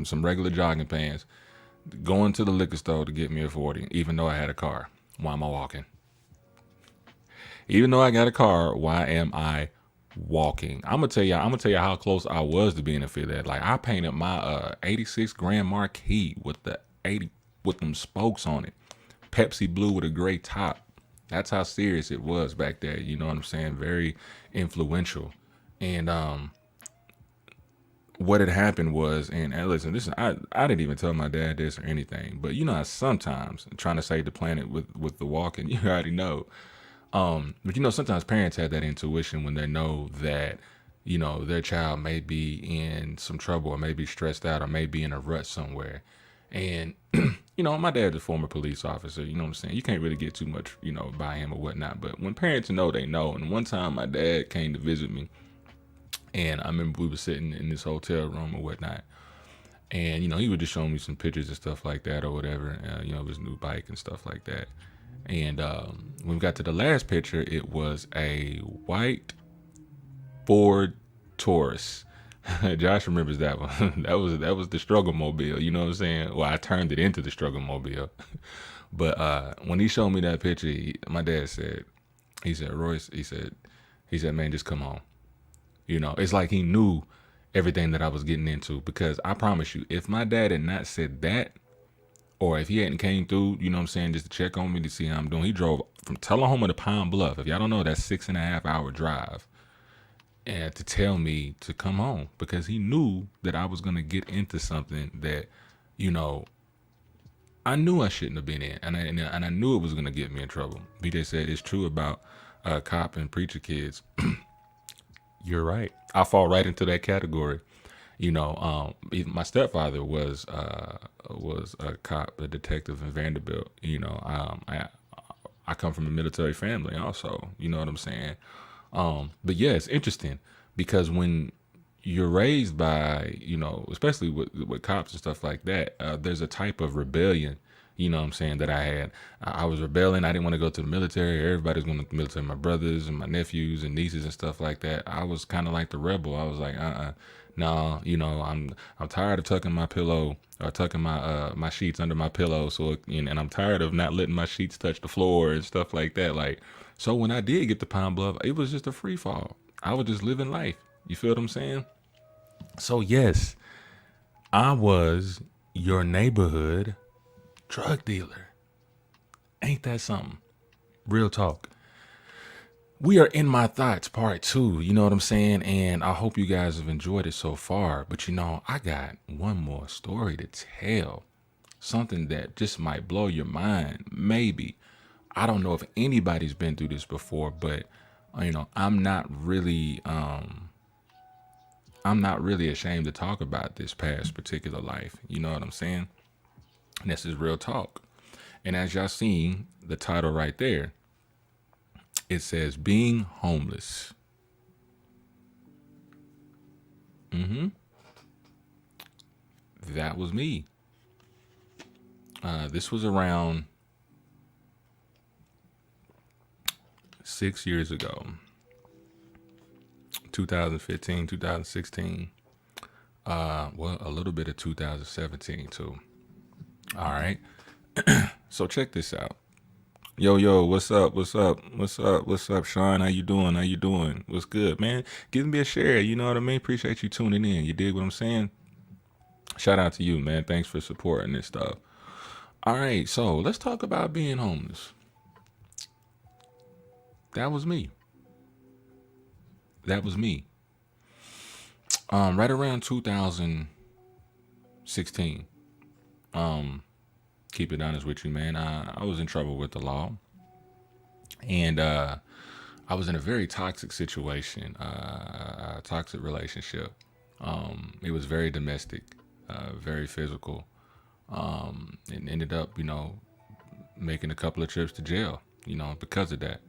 some regular jogging pants, going to the liquor store to get me a 40, even though I had a car. Why am I walking? Even though I got a car, why am I walking? I'm gonna tell you how close I was to being a fit that. Like, I painted my 86 Grand Marquis with the 80 with them spokes on it, Pepsi blue with a gray top. That's how serious it was back there. You know what I'm saying? Very influential. And what had happened was, and listen, I didn't even tell my dad this or anything, but you know, sometimes trying to save the planet with the walking, you already know. But you know, sometimes parents have that intuition when they know that, you know, their child may be in some trouble or may be stressed out or may be in a rut somewhere. And, you know, my dad's a former police officer, you know what I'm saying? You can't really get too much, you know, by him or whatnot. But when parents know, they know. And one time my dad came to visit me, and I remember we were sitting in this hotel room or whatnot. And, you know, he would just show me some pictures and stuff like that or whatever, you know, of his new bike and stuff like that. And when we got to the last picture, it was a white Ford Taurus. Josh remembers that one. that was the struggle mobile. You know what I'm saying? Well, I turned it into the struggle mobile. But when he showed me that picture, my dad said, he said, Royce, he said, man, just come home. You know, it's like he knew everything that I was getting into, because I promise you, if my dad had not said that, or if he hadn't came through, you know what I'm saying, just to check on me to see how I'm doing. He drove from Tullahoma to Pine Bluff. If y'all don't know, that's 6.5 hour drive. And to tell me to come home, because he knew that I was going to get into something that, you know, I knew I shouldn't have been in. And I knew it was going to get me in trouble. BJ said it's true about cop and preacher kids. You're right. I fall right into that category. You know, even my stepfather was a cop, a detective in Vanderbilt. You know, I come from a military family also. You know what I'm saying? But yeah, it's interesting because when you're raised by, you know, especially with cops and stuff like that, there's a type of rebellion, you know what I'm saying, that I had. I was rebelling. I didn't want to go to the military. Everybody's going to the military, my brothers and my nephews and nieces and stuff like that. I was kind of like the rebel. I was like, no, you know, I'm tired of tucking my pillow or tucking my sheets under my pillow. So, you know, and I'm tired of not letting my sheets touch the floor and stuff like that. Like, so when I did get to Pine Bluff, it was just a free fall. I was just living life. You feel what I'm saying? So yes, I was your neighborhood drug dealer. Ain't that something? Real talk. We are in my thoughts part 2. You know what I'm saying? And I hope you guys have enjoyed it so far. But you know, I got one more story to tell. Something that just might blow your mind. Maybe. I don't know if anybody's been through this before, but you know, I'm not really ashamed to talk about this past particular life. You know what I'm saying? And this is real talk. And as y'all seen the title right there, it says being homeless. That was me. This was around 6 years ago, 2015, 2016. Well, a little bit of 2017 too. All right. So check this out. Yo, what's up? What's up, Sean? How you doing? What's good, man? Give me a share. You know what I mean? Appreciate you tuning in. You dig what I'm saying? Shout out to you, man. Thanks for supporting this stuff. All right, so let's talk about being homeless. That was me. Right around 2016. Keep it honest with you, man. I was in trouble with the law, and I was in a very toxic situation, a toxic relationship. It was very domestic, very physical. And ended up, you know, making a couple of trips to jail, you know, because of that.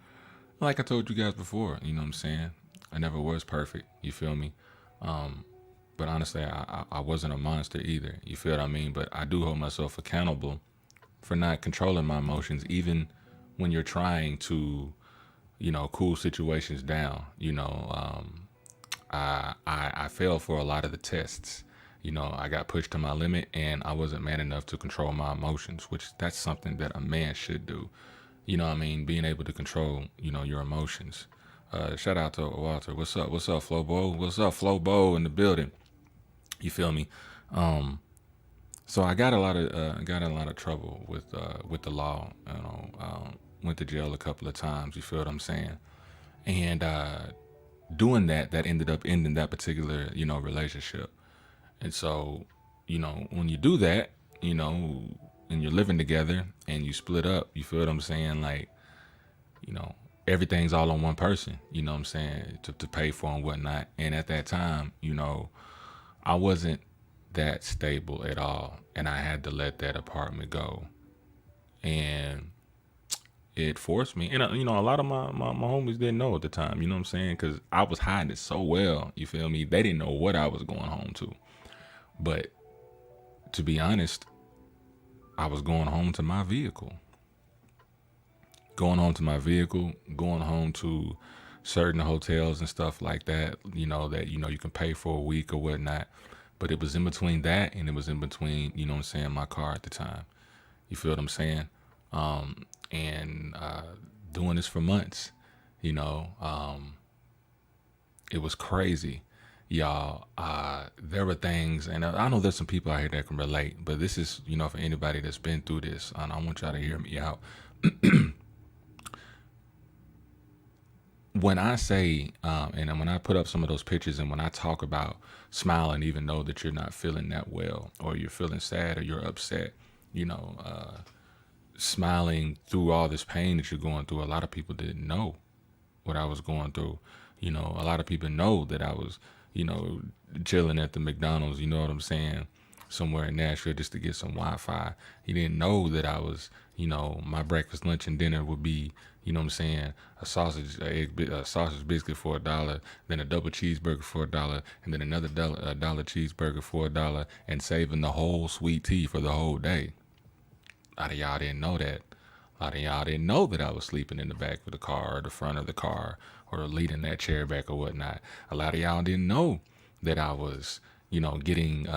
Like I told you guys before, you know what I'm saying? I never was perfect, you feel me? But honestly, I wasn't a monster either, you feel what I mean? But I do hold myself accountable for not controlling my emotions, even when you're trying to, you know, cool situations down. You know, I failed for a lot of the tests. You know, I got pushed to my limit, and I wasn't man enough to control my emotions, which that's something that a man should do. You know what I mean? Being able to control, you know, your emotions. Shout out to Walter. What's up, Flobo? What's up, Flobo in the building? You feel me? So I got a lot of trouble with the law. You know, went to jail a couple of times. You feel what I'm saying? And doing that ended up ending that particular, you know, relationship. And so, you know, when you do that, you know, and you're living together and you split up, you feel what I'm saying? Like, you know, everything's all on one person, you know what I'm saying, to pay for and whatnot. And at that time, you know, I wasn't that stable at all. And I had to let that apartment go. And it forced me. And, you know, a lot of my homies didn't know at the time, you know what I'm saying? Because I was hiding it so well, you feel me? They didn't know what I was going home to. But to be honest, I was going home to my vehicle. Going home to certain hotels and stuff like that, you know, that, you know, you can pay for a week or whatnot. But it was in between that and it was in between, you know what I'm saying, my car at the time. You feel what I'm saying? and doing this for months. You know, it was crazy, y'all. There were things, and I know there's some people out here that can relate, but this is, you know, for anybody that's been through this, and I want y'all to hear me out. When I say, and when I put up some of those pictures, and when I talk about smiling, even though that you're not feeling that well, or you're feeling sad, or you're upset, you know, smiling through all this pain that you're going through, a lot of people didn't know what I was going through. You know, a lot of people know that I was, you know, chilling at the McDonald's, you know what I'm saying, somewhere in Nashville just to get some Wi-Fi. He didn't know that I was, you know, my breakfast, lunch, and dinner would be, you know what I'm saying, a sausage biscuit for $1, then a double cheeseburger for $1, and then another dollar cheeseburger for $1, and saving the whole sweet tea for the whole day. A lot of y'all didn't know that. A lot of y'all didn't know that I was sleeping in the back of the car or the front of the car or leading that chair back or whatnot. A lot of y'all didn't know that I was, you know, getting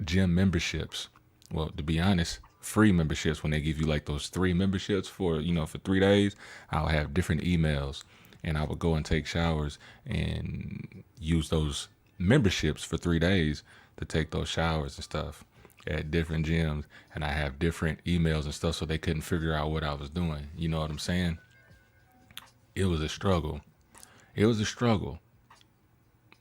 gym memberships. Well, to be honest, free memberships when they give you like those 3 memberships for, you know, for 3 days. I'll have different emails and I would go and take showers and use those memberships for 3 days to take those showers and stuff at different gyms, and I have different emails and stuff so they couldn't figure out what I was doing. You know what I'm saying? It was a struggle. It was a struggle.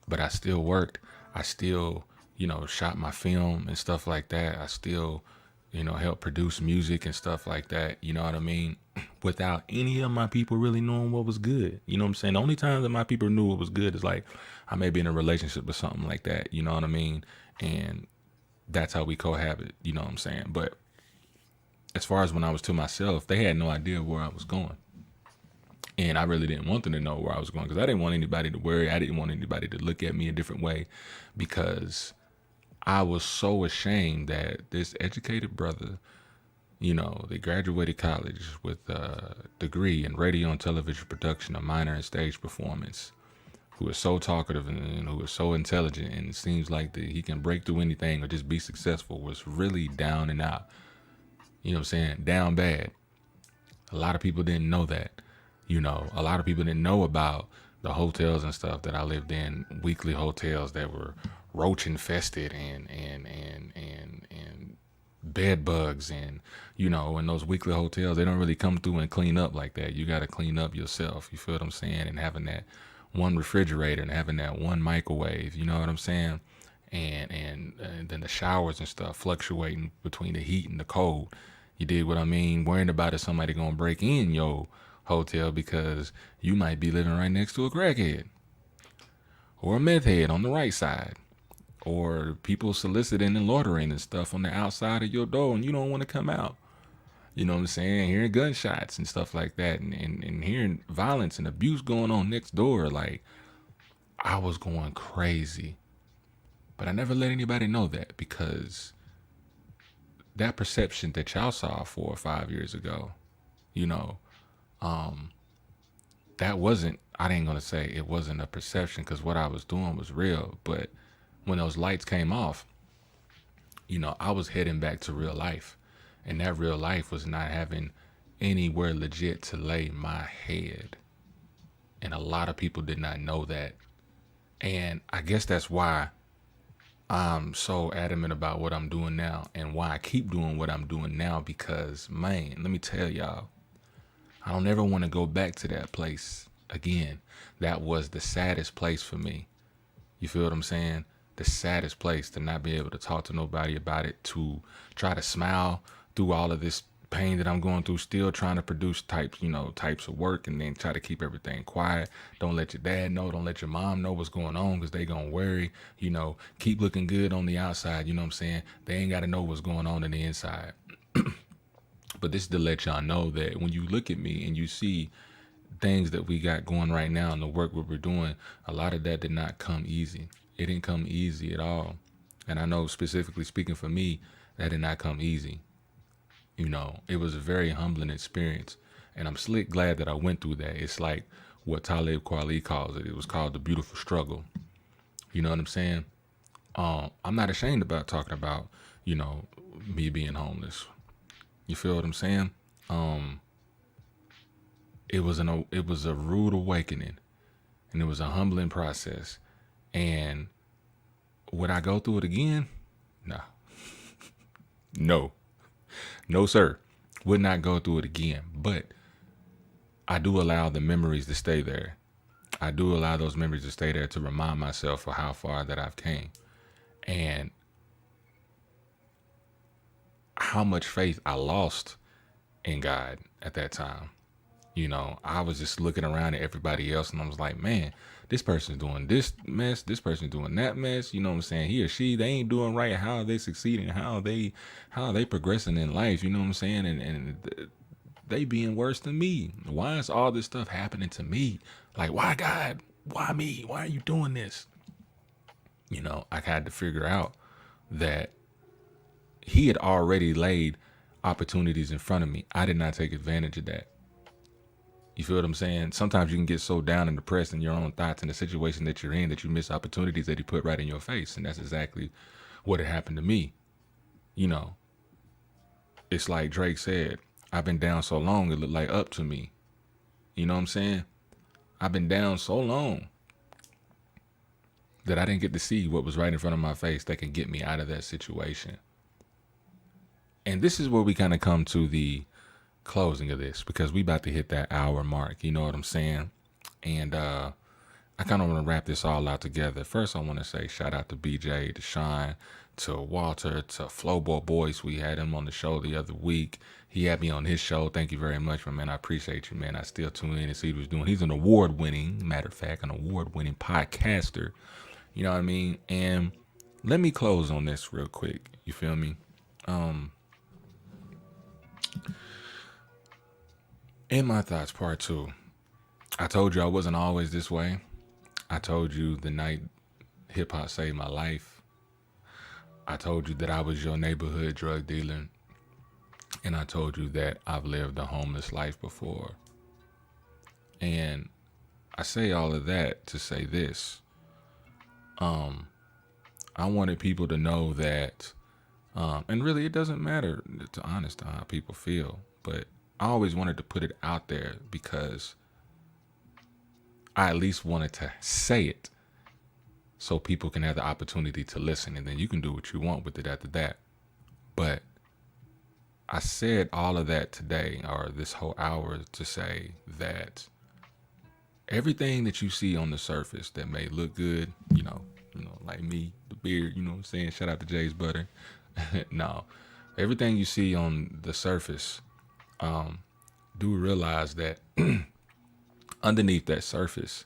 But I still worked. I still, you know, shot my film and stuff like that. I still, you know, helped produce music and stuff like that. You know what I mean? Without any of my people really knowing what was good. You know what I'm saying? The only time that my people knew what was good is like I may be in a relationship or something like that. You know what I mean? And that's how we cohabit, you know what I'm saying? But as far as when I was to myself, they had no idea where I was going. And I really didn't want them to know where I was going because I didn't want anybody to worry. I didn't want anybody to look at me a different way because I was so ashamed that this educated brother, you know, they graduated college with a degree in radio and television production, a minor in stage performance, who is so talkative and who is so intelligent and it seems like that he can break through anything or just be successful, was really down and out. You know what I'm saying? Down bad. A lot of people didn't know that. You know, a lot of people didn't know about the hotels and stuff that I lived in, weekly hotels that were roach infested and bed bugs, and you know, in those weekly hotels, they don't really come through and clean up like that. You got to clean up yourself. You feel what I'm saying? And having that one refrigerator and having that one microwave, you know what I'm saying? And then the showers and stuff fluctuating between the heat and the cold. You dig what I mean? Worrying about if somebody gonna break in your hotel because you might be living right next to a crackhead or a meth head on the right side, or people soliciting and loitering and stuff on the outside of your door and you don't want to come out. You know what I'm saying? Hearing gunshots and stuff like that, and hearing violence and abuse going on next door. Like, I was going crazy. But I never let anybody know that because that perception that y'all saw 4 or 5 years ago, you know, that wasn't, I ain't gonna say it wasn't a perception because what I was doing was real. But when those lights came off, you know, I was heading back to real life. And that real life was not having anywhere legit to lay my head. And a lot of people did not know that. And I guess that's why I'm so adamant about what I'm doing now and why I keep doing what I'm doing now. Because, man, let me tell y'all, I don't ever want to go back to that place again. That was the saddest place for me. You feel what I'm saying? The saddest place, to not be able to talk to nobody about it, to try to smile through all of this pain that I'm going through, still trying to produce types of work, and then try to keep everything quiet. Don't let your dad know, don't let your mom know what's going on because they gonna worry. You know, keep looking good on the outside, you know what I'm saying? They ain't got to know what's going on the inside. But this is to let y'all know that when you look at me and you see things that we got going right now and the work that we're doing, a lot of that did not come easy. It didn't come easy at all. And I know, specifically speaking for me, that did not come easy. You know, it was a very humbling experience. And I'm slick glad that I went through that. It's like what Talib Kweli calls it. It was called the beautiful struggle. You know what I'm saying? I'm not ashamed about talking about, you know, me being homeless. You feel what I'm saying? it was a rude awakening, and it was a humbling process. And would I go through it again? No. No, sir. Would not go through it again. But I do allow the memories to stay there. I do allow those memories to stay there to remind myself of how far that I've came, and how much faith I lost in God at that time. I was just looking around at everybody else, and I was like, man, this person's doing this mess, this person's doing that mess. You know what I'm saying? He or she, they ain't doing right. How are they succeeding? How are they progressing in life? You know what I'm saying? And they being worse than me. Why is all this stuff happening to me? Like, why, God? Why me? Why are you doing this? I had to figure out that he had already laid opportunities in front of me. I did not take advantage of that. You feel what I'm saying? Sometimes you can get so down and depressed in your own thoughts and the situation that you're in that you miss opportunities that he put right in your face. And that's exactly what had happened to me. It's like Drake said, I've been down so long, it looked like up to me. You know what I'm saying? I've been down so long that I didn't get to see what was right in front of my face that can get me out of that situation. And this is where we kind of come to the closing of this, because we about to hit that hour mark. You know what I'm saying? And I kind of want to wrap this all out together. First, I want to say shout out to BJ, to Sean, to Walter, to Flowboy Boyce. We had him on the show the other week. He had me on his show. Thank you very much, man. I appreciate you, man. I still tune in and see what he's doing. He's an award-winning, matter of fact, an award-winning podcaster. You know what I mean? And let me close on this real quick. You feel me? In my thoughts, part 2, I told you I wasn't always this way. I told you the night hip hop saved my life. I told you that I was your neighborhood drug dealer. And I told you that I've lived a homeless life before. And I say all of that to say this. I wanted people to know that, and really it doesn't matter, to honest, how people feel, but I always wanted to put it out there because I at least wanted to say it so people can have the opportunity to listen, and then you can do what you want with it after that. But I said all of that today, or this whole hour, to say that everything that you see on the surface that may look good, like me, the beard, you know what I'm saying? Shout out to Jay's Butter. No, everything you see on the surface, do realize that underneath that surface,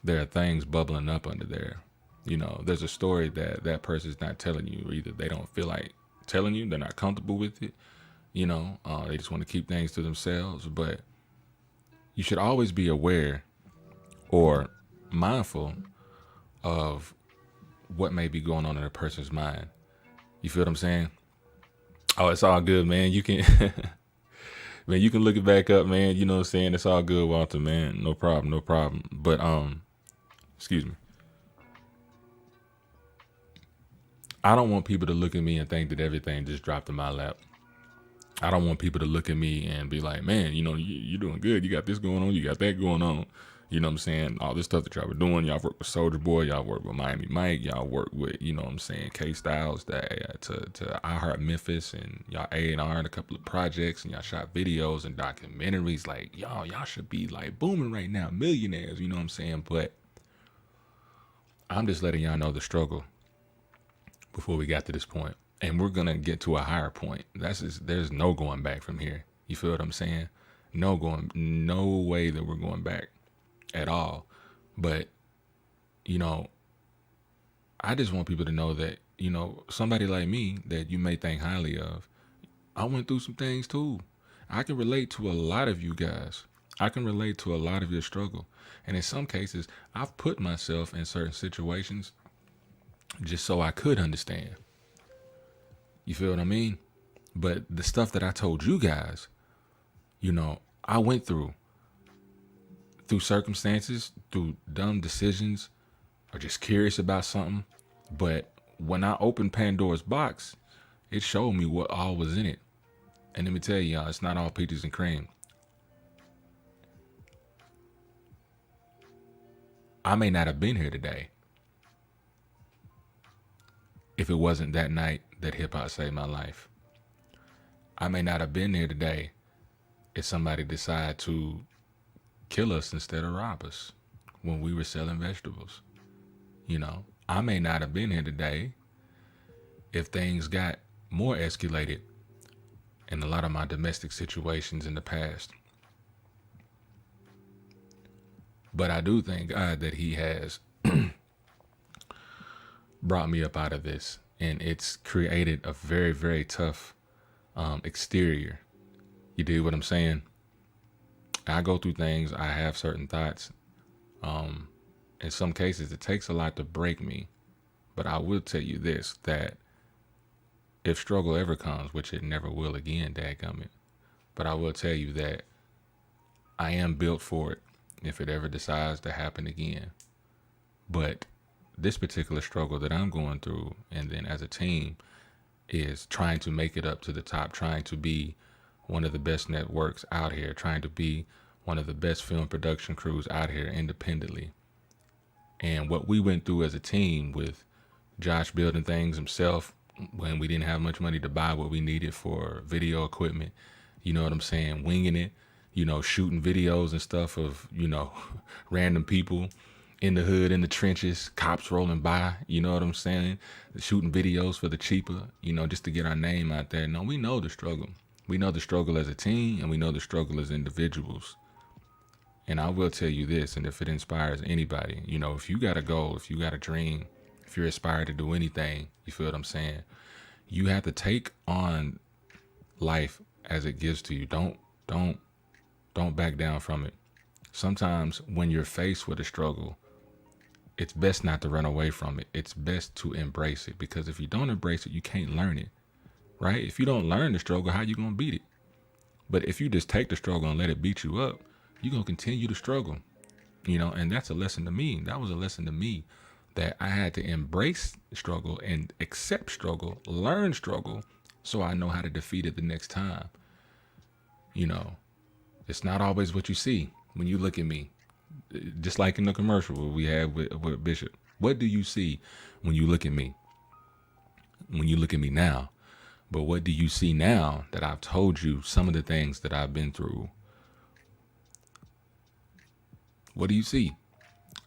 there are things bubbling up under there. There's a story that person's not telling you, or either they don't feel like telling you, they're not comfortable with it. They just want to keep things to themselves. But you should always be aware or mindful of what may be going on in a person's mind. You feel what I'm saying? Oh, it's all good, man. You can, man, you can look it back up, man. You know what I'm saying? It's all good, Walter, man. No problem. But, excuse me. I don't want people to look at me and think that everything just dropped in my lap. I don't want people to look at me and be like, man, you're doing good. You got this going on. You got that going on. You know what I'm saying? All this stuff that y'all were doing. Y'all work with Soulja Boy. Y'all work with Miami Mike. Y'all work with, you know what I'm saying, K-Styles to I Heart Memphis. And y'all A&R in a couple of projects. And y'all shot videos and documentaries. Like, y'all should be like booming right now. Millionaires, you know what I'm saying? But I'm just letting y'all know the struggle before we got to this point. And we're going to get to a higher point. There's no going back from here. You feel what I'm saying? No way that we're going back at all. But, I just want people to know that, somebody like me that you may think highly of, I went through some things too. I can relate to a lot of you guys. I can relate to a lot of your struggle. And in some cases, I've put myself in certain situations just so I could understand. You feel what I mean? But the stuff that I told you guys, I went through circumstances, through dumb decisions, or just curious about something. But when I opened Pandora's box, it showed me what all was in it. And let me tell y'all, it's not all peaches and cream. I may not have been here today if it wasn't that night that hip hop saved my life. I may not have been here today if somebody decided to kill us instead of rob us when we were selling vegetables. You know, I may not have been here today if things got more escalated in a lot of my domestic situations in the past. But I do thank God that he has brought me up out of this, and it's created a very, very tough exterior. You dig what I'm saying? I go through things. I have certain thoughts. In some cases, it takes a lot to break me. But I will tell you this, that if struggle ever comes, which it never will again, dadgummit, but I will tell you that I am built for it if it ever decides to happen again. But this particular struggle that I'm going through, and then as a team, is trying to make it up to the top, trying to be one of the best networks out here, trying to be one of the best film production crews out here independently. And what we went through as a team with Josh building things himself when we didn't have much money to buy what we needed for video equipment, you know what I'm saying, winging it, you know, shooting videos and stuff of, you know, random people in the hood, in the trenches, cops rolling by, you know what I'm saying, shooting videos for the cheaper, you know, just to get our name out there. No, we know the struggle. We know the struggle as a team, and we know the struggle as individuals. And I will tell you this, and if it inspires anybody, you know, if you got a goal, if you got a dream, if you're inspired to do anything, you feel what I'm saying, you have to take on life as it gives to you. Don't back down from it. Sometimes when you're faced with a struggle, it's best not to run away from it. It's best to embrace it, because if you don't embrace it, you can't learn it, right? If you don't learn the struggle, how you gonna beat it? But if you just take the struggle and let it beat you up, you're gonna continue to struggle, you know. And that's a lesson to me. That was a lesson to me, that I had to embrace struggle and accept struggle, learn struggle, so I know how to defeat it the next time. You know, it's not always what you see when you look at me. Just like in the commercial we had with Bishop. What do you see when you look at me? When you look at me now. But what do you see now that I've told you some of the things that I've been through? What do you see?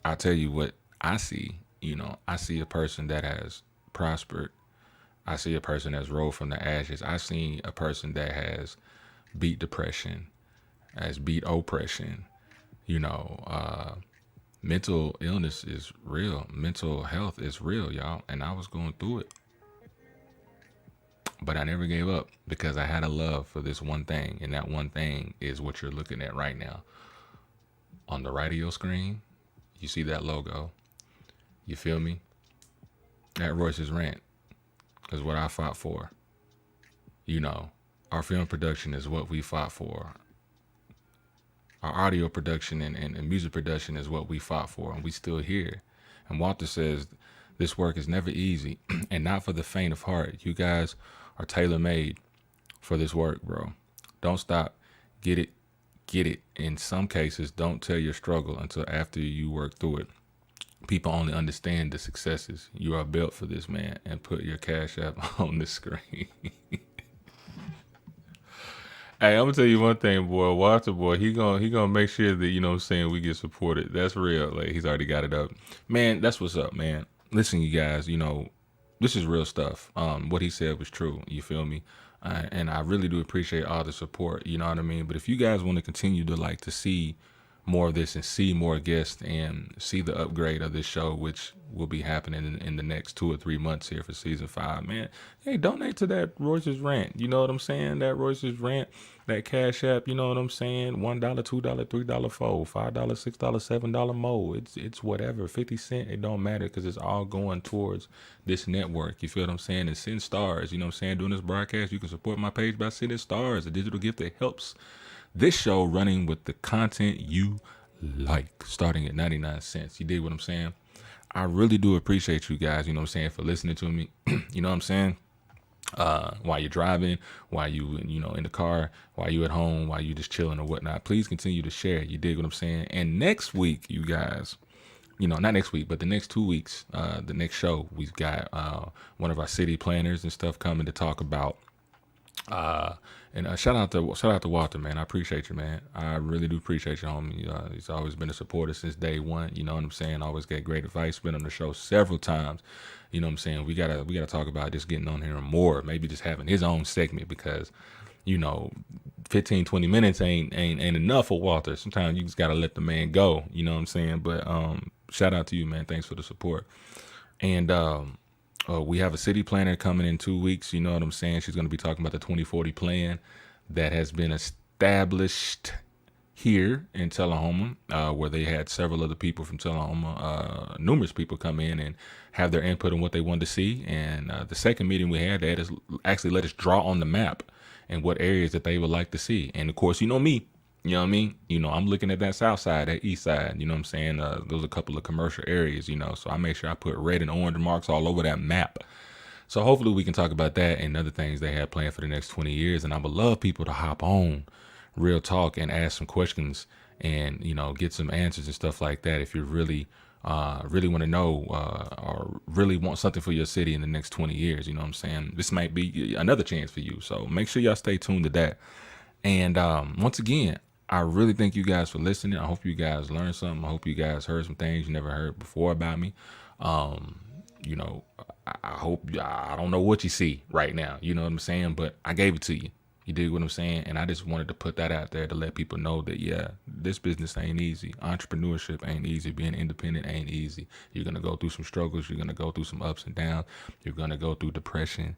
I'll tell you what I see. You know, I see a person that has prospered. I see a person that's rolled from the ashes. I see a person that has beat depression, has beat oppression. You know, mental illness is real. Mental health is real, y'all. And I was going through it. But I never gave up, because I had a love for this one thing. And that one thing is what you're looking at right now. On the right of your screen, you see that logo. You feel me? That Royce's Rant is what I fought for. You know, our film production is what we fought for. Our audio production and music production is what we fought for, and we still here. And Walter says, this work is never easy and not for the faint of heart. You guys are tailor-made for this work, bro. Don't stop. Get it. Get it. In some cases, don't tell your struggle until after you work through it. People only understand the successes. You are built for this, man. And put your Cash App on the screen. Hey, I'm gonna tell you one thing, boy. Walter, boy, he gonna make sure that, you know what I'm saying, we get supported. That's real. Like, he's already got it up. Man, that's what's up, man. Listen, you guys, you know, this is real stuff. What he said was true. You feel me? And I really do appreciate all the support. You know what I mean? But if you guys want to continue to like to see more of this and see more guests and see the upgrade of this show, which will be happening in the next 2 or 3 months here for season 5, man, hey, donate to that Royce's Rant. You know what I'm saying? That Royce's Rant, that Cash App, you know what I'm saying? $1, $2, $3, $4, $5, $6, $7 more. It's whatever, 50 cents. It don't matter, because it's all going towards this network. You feel what I'm saying? And send stars. You know what I'm saying? Doing this broadcast, you can support my page by sending stars, a digital gift that helps this show running with the content you like, starting at 99 cents. You dig what I'm saying? I really do appreciate you guys, you know what I'm saying, for listening to me. You know what I'm saying? while you're driving, while you in the car, while you at home, while you just chilling or whatnot. Please continue to share. You dig what I'm saying? And next week, you guys, not next week, but the next 2 weeks, the next show, we've got one of our city planners and stuff coming to talk about. And shout out to Walter, man. I appreciate you, man. I really do appreciate you, homie. He's always been a supporter since day one. You know what I'm saying? Always get great advice. Been on the show several times. You know what I'm saying? We gotta talk about just getting on here more. Maybe just having his own segment because, 15, 20 minutes ain't enough for Walter. Sometimes you just gotta let the man go. You know what I'm saying? But shout out to you, man. Thanks for the support. And we have a city planner coming in 2 weeks. You know what I'm saying? She's going to be talking about the 2040 plan that has been established here in Tullahoma, where they had several other people from Tullahoma, numerous people come in and have their input on what they wanted to see. And the second meeting we had, they had us actually let us draw on the map and what areas that they would like to see. And of course, me. You know what I mean? I'm looking at that south side, that east side, you know what I'm saying? Those are a couple of commercial areas, so I make sure I put red and orange marks all over that map. So hopefully we can talk about that and other things they have planned for the next 20 years. And I would love people to hop on Real Talk and ask some questions and, get some answers and stuff like that if you really want to know or really want something for your city in the next 20 years. You know what I'm saying? This might be another chance for you. So make sure y'all stay tuned to that. And once again, I really thank you guys for listening. I hope you guys learned something. I hope you guys heard some things you never heard before about me. I hope, I don't know what you see right now, you know what I'm saying? But I gave it to you. You dig what I'm saying? And I just wanted to put that out there to let people know that, yeah, this business ain't easy. Entrepreneurship ain't easy. Being independent ain't easy. You're going to go through some struggles. You're going to go through some ups and downs. You're going to go through depression.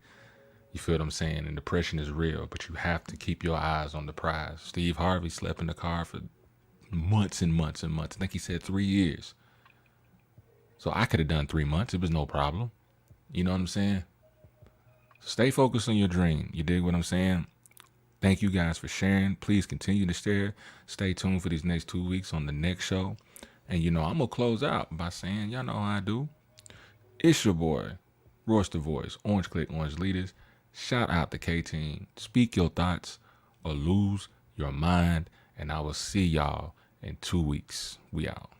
You feel what I'm saying? And depression is real, but you have to keep your eyes on the prize. Steve Harvey slept in the car for months and months and months. I think he said 3 years. So I could have done 3 months. It was no problem. You know what I'm saying? Stay focused on your dream. You dig what I'm saying? Thank you guys for sharing. Please continue to share. Stay tuned for these next 2 weeks on the next show. And, I'm going to close out by saying, y'all know how I do. It's your boy, Royce the Voice, Orange Click, Orange Leaders. Shout out to K-Team. Speak your thoughts or lose your mind. And I will see y'all in 2 weeks. We out.